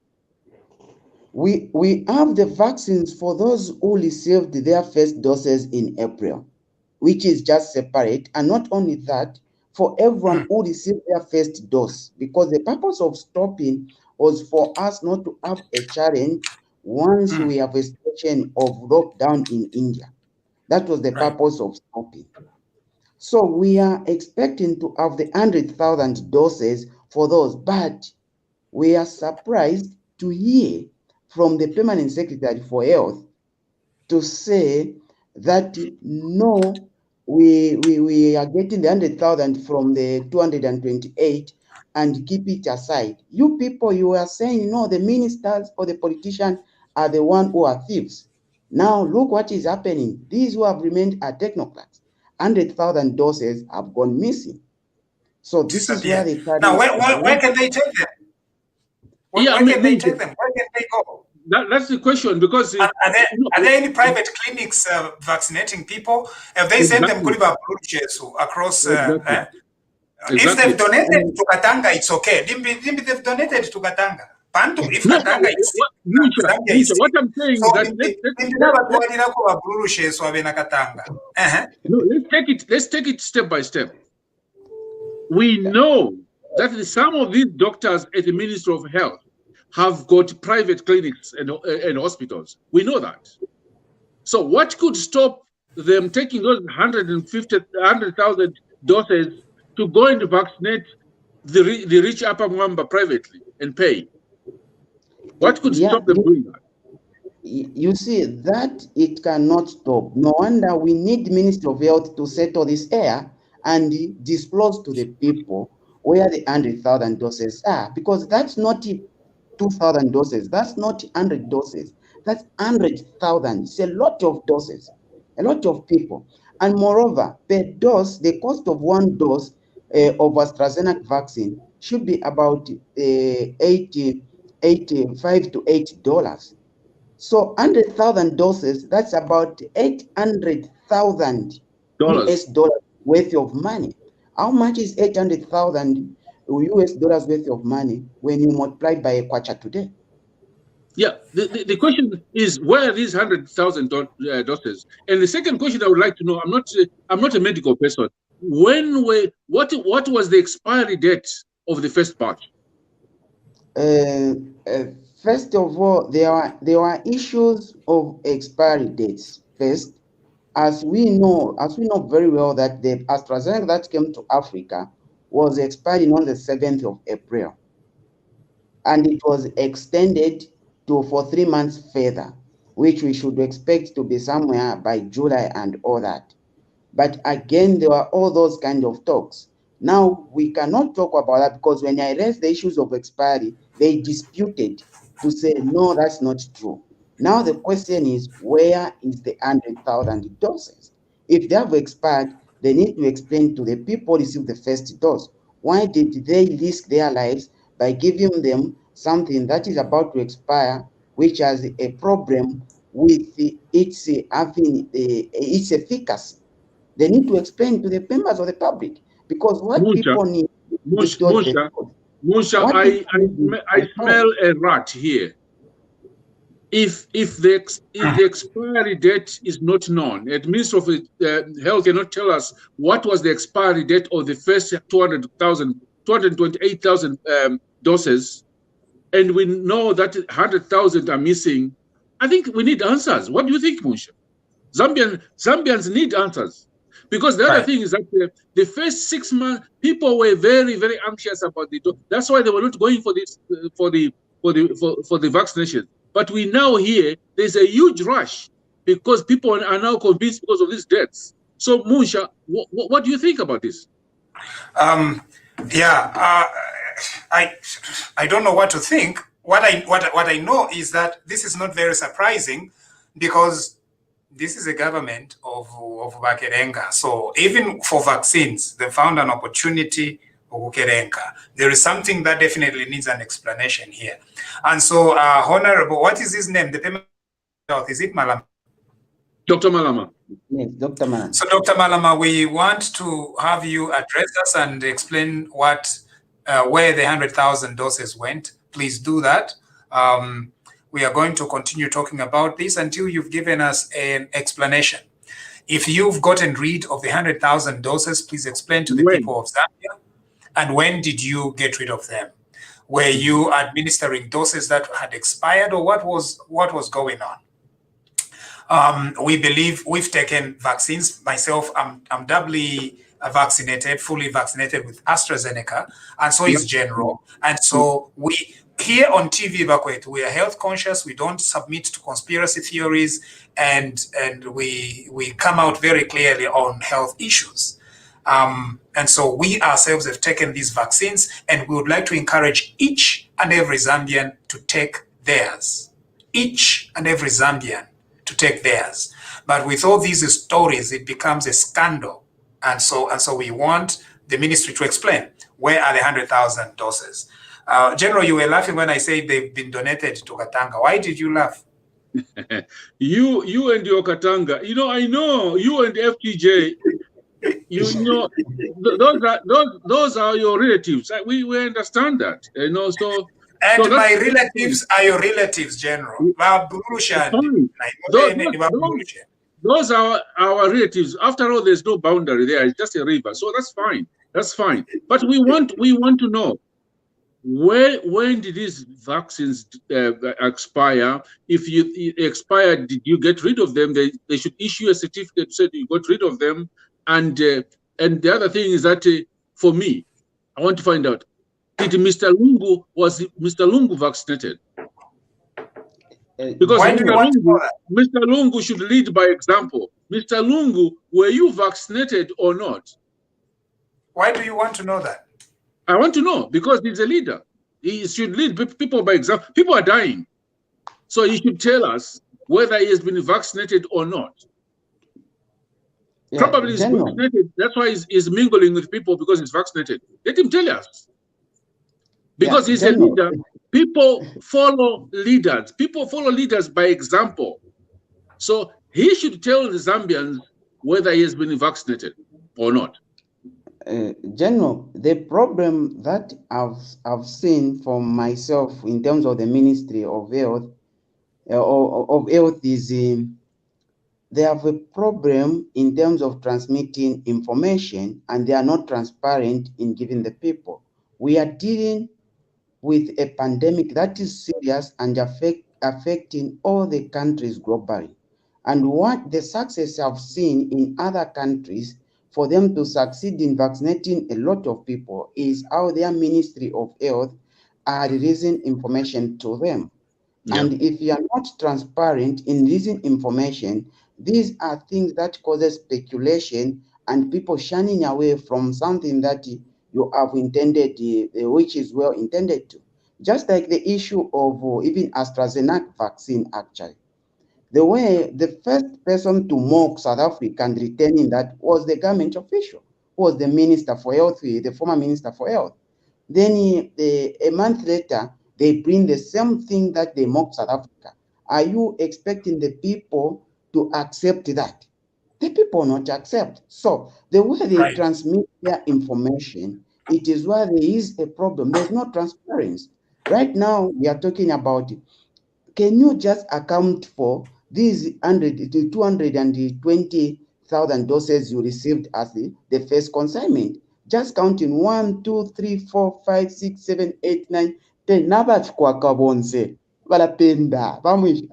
We have the vaccines for those who received their first doses in April, which is just separate. And not only that, for everyone who received their first dose, because the purpose of stopping was for us not to have a challenge once we have a situation of lockdown in India. That was the purpose of stopping. So we are expecting to have the 100,000 doses for those, but we are surprised to hear from the Permanent Secretary for Health to say that no, we are getting the 100,000 from the 228 and keep it aside. You people, you are saying, no, the ministers or the politicians are the one who are thieves. Now look what is happening. These who have remained are technocrats. 100,000 doses have gone missing. So this is where they carry. Now, where can they take them? Where can they take them? Where can they go? That's the question, because are there any private clinics vaccinating people? Have they sent them across? Exactly. If they've donated to Katanga, it's okay. They've donated to Katanga. If Katanga is sick, what I'm saying is let's take it step by step. We know that some of these doctors at the Ministry of Health have got private clinics and hospitals. We know that. So what could stop them taking those 100,000 doses to go and vaccinate the rich upper Mwamba privately and pay? What could stop them doing that? You see, that it cannot stop. No wonder we need the Ministry of Health to settle this air and disclose to the people where the 100,000 doses are, because that's not 2,000 doses. That's not 100 doses. That's 100,000. It's a lot of doses, a lot of people. And moreover, per dose, the cost of one dose of AstraZeneca vaccine should be about $85 to $80. So 100,000 doses, that's about $800,000 US dollars worth of money. How much is 800,000 US dollars worth of money when you multiply by a kwacha today? Yeah, the question is, where are these 100,000 doses? And the second question I would like to know, I'm not a medical person. What was the expiry date of the first batch? First of all, there were issues of expiry dates. First, as we know very well that the AstraZeneca that came to Africa was expiring on the 7th of April, and it was extended for 3 months further, which we should expect to be somewhere by July and all that. But again, there were all those kind of talks. Now we cannot talk about that, because when I raised the issues of expiry, they disputed to say no, that's not true. Now the question is, where is the 100,000 doses? If they have expired, they need to explain to the people who received the first dose. Why did they risk their lives by giving them something that is about to expire, which has a problem with its efficacy? They need to explain to the members of the public, because what people need. Musha, I smell a rat here. If the expiry date is not known, the Ministry of Health cannot tell us what was the expiry date of the first 228,000 doses, and we know that 100,000 are missing. I think we need answers. What do you think, Musha? Zambians need answers, because the other thing is that the first 6 months people were very, very anxious about the dose. That's why they were not going for this for the vaccination. But we now hear there's a huge rush because people are now convinced because of these deaths. So, Musha, what do you think about this? I don't know what to think. What I know is that this is not very surprising, because this is a government of Bakerenga. So even for vaccines, they found an opportunity of Bakerenga. There is something that definitely needs an explanation here. And so, Honorable, what is his name? The payment, is it Malam? Dr. Malama. Yes, Dr. Malama. So, Dr. Malama, we want to have you address us and explain what, where the 100,000 doses went. Please do that. We are going to continue talking about this until you've given us an explanation. If you've gotten rid of the 100,000 doses, please explain to the people of Zambia. And when did you get rid of them? Were you administering doses that had expired, or what was going on? We believe we've taken vaccines. Myself, I'm doubly vaccinated, fully vaccinated with AstraZeneca, and so is General. And so we here on TV Bakwetu, we are health conscious. We don't submit to conspiracy theories, and we come out very clearly on health issues. And so we ourselves have taken these vaccines, and we would like to encourage each and every Zambian to take theirs. Each and every Zambian to take theirs. But with all these stories, it becomes a scandal. And so we want the ministry to explain, where are the 100,000 doses? General, you were laughing when I said they've been donated to Katanga. Why did you laugh? You and your Katanga, I know you and FTJ, those are your relatives. We understand that, so. And so my relatives are your relatives, General. Those are our relatives. After all, there's no boundary there. It's just a river. So that's fine. That's fine. But we want to know, when did these vaccines expire? If you expired, did you get rid of them? They should issue a certificate saying you got rid of them. And the other thing is that for me, I want to find out, was Mr. Lungu vaccinated? Because Mr. Lungu should lead by example. Mr. Lungu, were you vaccinated or not? Why do you want to know that? I want to know because he's a leader. He should lead people by example. People are dying. So he should tell us whether he has been vaccinated or not. Yeah, probably he's vaccinated. That's why he's mingling with people, because he's vaccinated. Let him tell us. Because he's a leader. People follow leaders. People follow leaders by example. So he should tell the Zambians whether he has been vaccinated or not. General, the problem that I've seen for myself in terms of the Ministry of Health, is they have a problem in terms of transmitting information, and they are not transparent in giving the people. We are dealing with a pandemic that is serious and affecting all the countries globally. And what the success I've seen in other countries, for them to succeed in vaccinating a lot of people, is how their Ministry of Health are releasing information to them. Yeah. And if you are not transparent in releasing information, these are things that causes speculation and people shunning away from something that you have intended, which is well intended to. Just like the issue of even AstraZeneca vaccine, actually. The first person to mock South Africa and returning that was the government official, who was the Minister for Health, the former Minister for Health. Then a month later, they bring the same thing that they mock South Africa. Are you expecting the people to accept that? The people not accept. So the way they transmit their information, it is where there is a problem. There's no transparency. Right now, we are talking about, can you just account for these 220,000 doses you received as the first consignment? Just counting 1, 2, 3, 4, 5, 6, 7, 8, 9, 10. Nabachukwa kabonse. Balapenda. Bamwisha.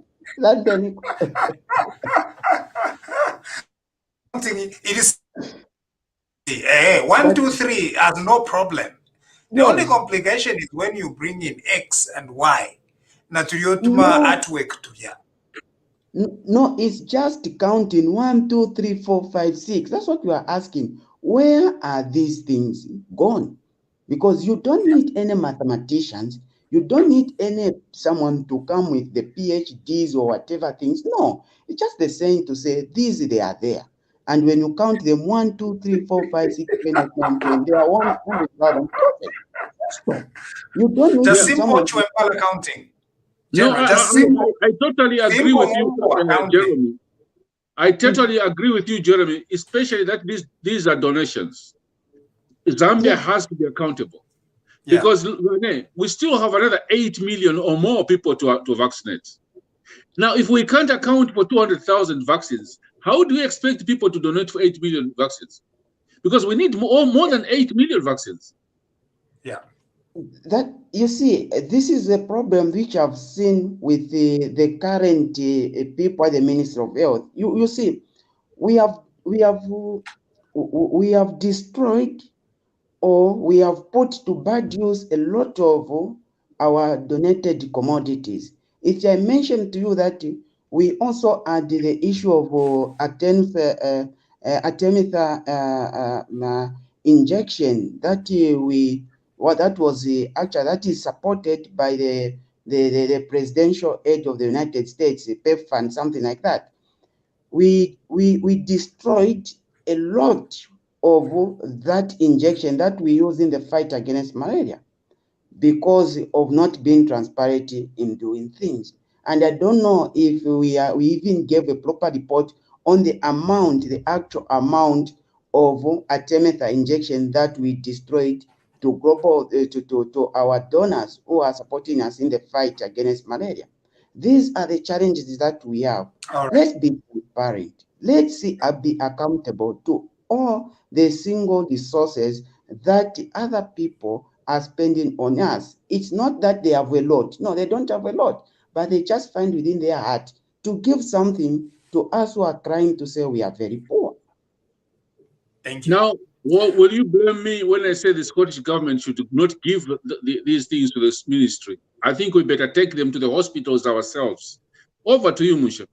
It is 1, 2, 3 has no problem. The only complication is when you bring in X and Y. No, it's just counting 1, 2, 3, 4, 5, 6. That's what you are asking. Where are these things gone? Because you don't need any mathematicians. You don't need someone to come with the PhDs or whatever things. No, it's just the saying to say, these, they are there. And when you count them, 1, 2, 3, 4, 5, 6, 7, 8, 9, 10, they are 100,000. You don't need just simple Chiwembala counting. No, I totally agree with you, Jeremy. I totally agree with you, Jeremy, especially that these are donations. Zambia has to be accountable. Because we still have another 8 million or more people to vaccinate. Now, if we can't account for 200,000 vaccines, how do we expect people to donate for 8 million vaccines? Because we need more than 8 million vaccines. Yeah. That, you see, this is a problem which I've seen with the current people at the Ministry of Health. You see, we have destroyed, or we have put to bad use a lot of our donated commodities. If I mentioned to you that we also had the issue of Artemether injection that that is supported by the presidential aid of the United States, the PEP fund, something like that. We destroyed a lot of that injection that we use in the fight against malaria because of not being transparent in doing things. And I don't know if we even gave a proper report on the actual amount of Artemether injection that we destroyed to global to our donors who are supporting us in the fight against malaria. These are the challenges that we have. Let's be transparent. Let's be accountable to all the single resources that other people are spending on us. It's not that they have a lot. No, they don't have a lot, but they just find within their heart to give something to us who are trying to say we are very poor. Thank you. Now, will you blame me when I say the Scottish government should not give these things to this ministry? I think we better take them to the hospitals ourselves. Over to you, Musha.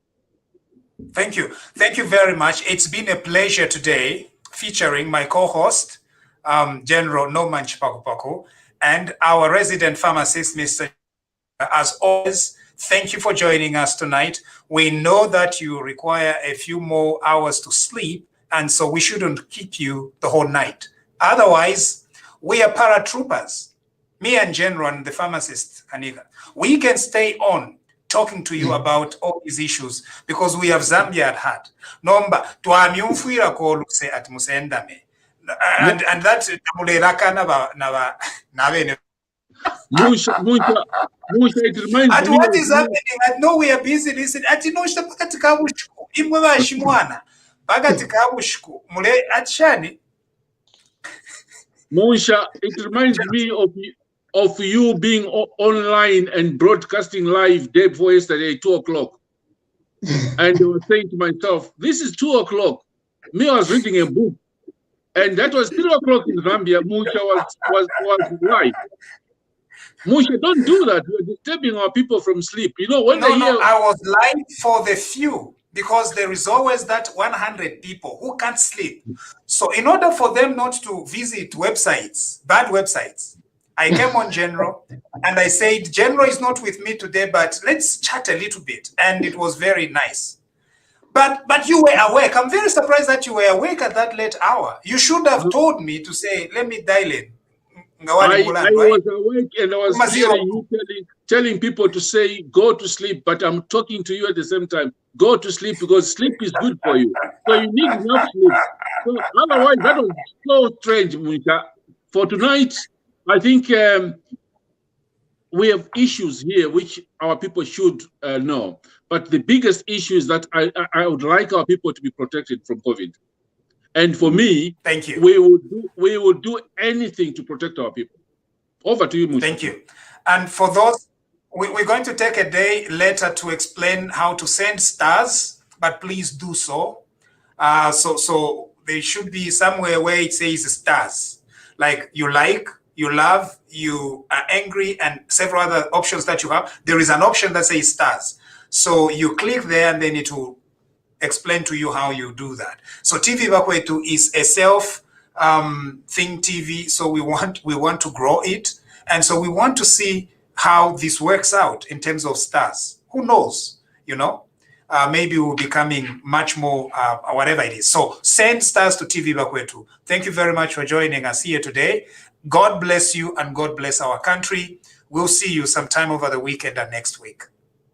Thank you. Thank you very much. It's been a pleasure today featuring my co-host, General Norman Chipakupaku, and our resident pharmacist, Mr. As always, thank you for joining us tonight. We know that you require a few more hours to sleep, and so we shouldn't keep you the whole night. Otherwise, we are paratroopers. Me and General and the pharmacist, Kanika, we can stay on talking to you about all these issues because we have Zambia at heart. Nomba, tuamyumfuira ko lukse at musendame. And that's Musha, it reminds and me. what is happening? I know we are busy listening. Ati no shapakati kabushku. Imwe bashimwana. Bagati kabushku. Mule atshani. Musha, it reminds me of you being online and broadcasting live day before yesterday, 2 o'clock. And I was saying to myself, this is 2 o'clock. Me, I was reading a book. And that was 3 o'clock in Zambia. Musha was live. Musha, don't do that. You're disturbing our people from sleep. You know, when I was live for the few, because there is always that 100 people who can't sleep. So in order for them not to visit websites, bad websites, I came on General and I said, General is not with me today, but let's chat a little bit. And it was very nice. But you were awake. I'm very surprised that you were awake at that late hour. You should have told me to say, let me dial in. I was awake and I was hearing you telling people to say, go to sleep, but I'm talking to you at the same time. Go to sleep because sleep is good for you. So you need enough sleep. So otherwise, that was so strange, Musha. For tonight, I think we have issues here which our people should know. But the biggest issue is that I would like our people to be protected from COVID. And for me, thank you. We will do anything to protect our people. Over to you, Musha. Thank you. And for those, we're going to take a day later to explain how to send stars, but please do so. So there should be somewhere where it says stars, like, you love, you are angry, and several other options that you have. There is an option that says stars. So you click there and then it will explain to you how you do that. So TV Bakwetu is a self thing TV. So we want to grow it. And so we want to see how this works out in terms of stars. Who knows, you know? Maybe we'll be becoming much more, whatever it is. So send stars to TV Bakwetu. Thank you very much for joining us here today. God bless you and God bless our country. We'll see you sometime over the weekend and next week.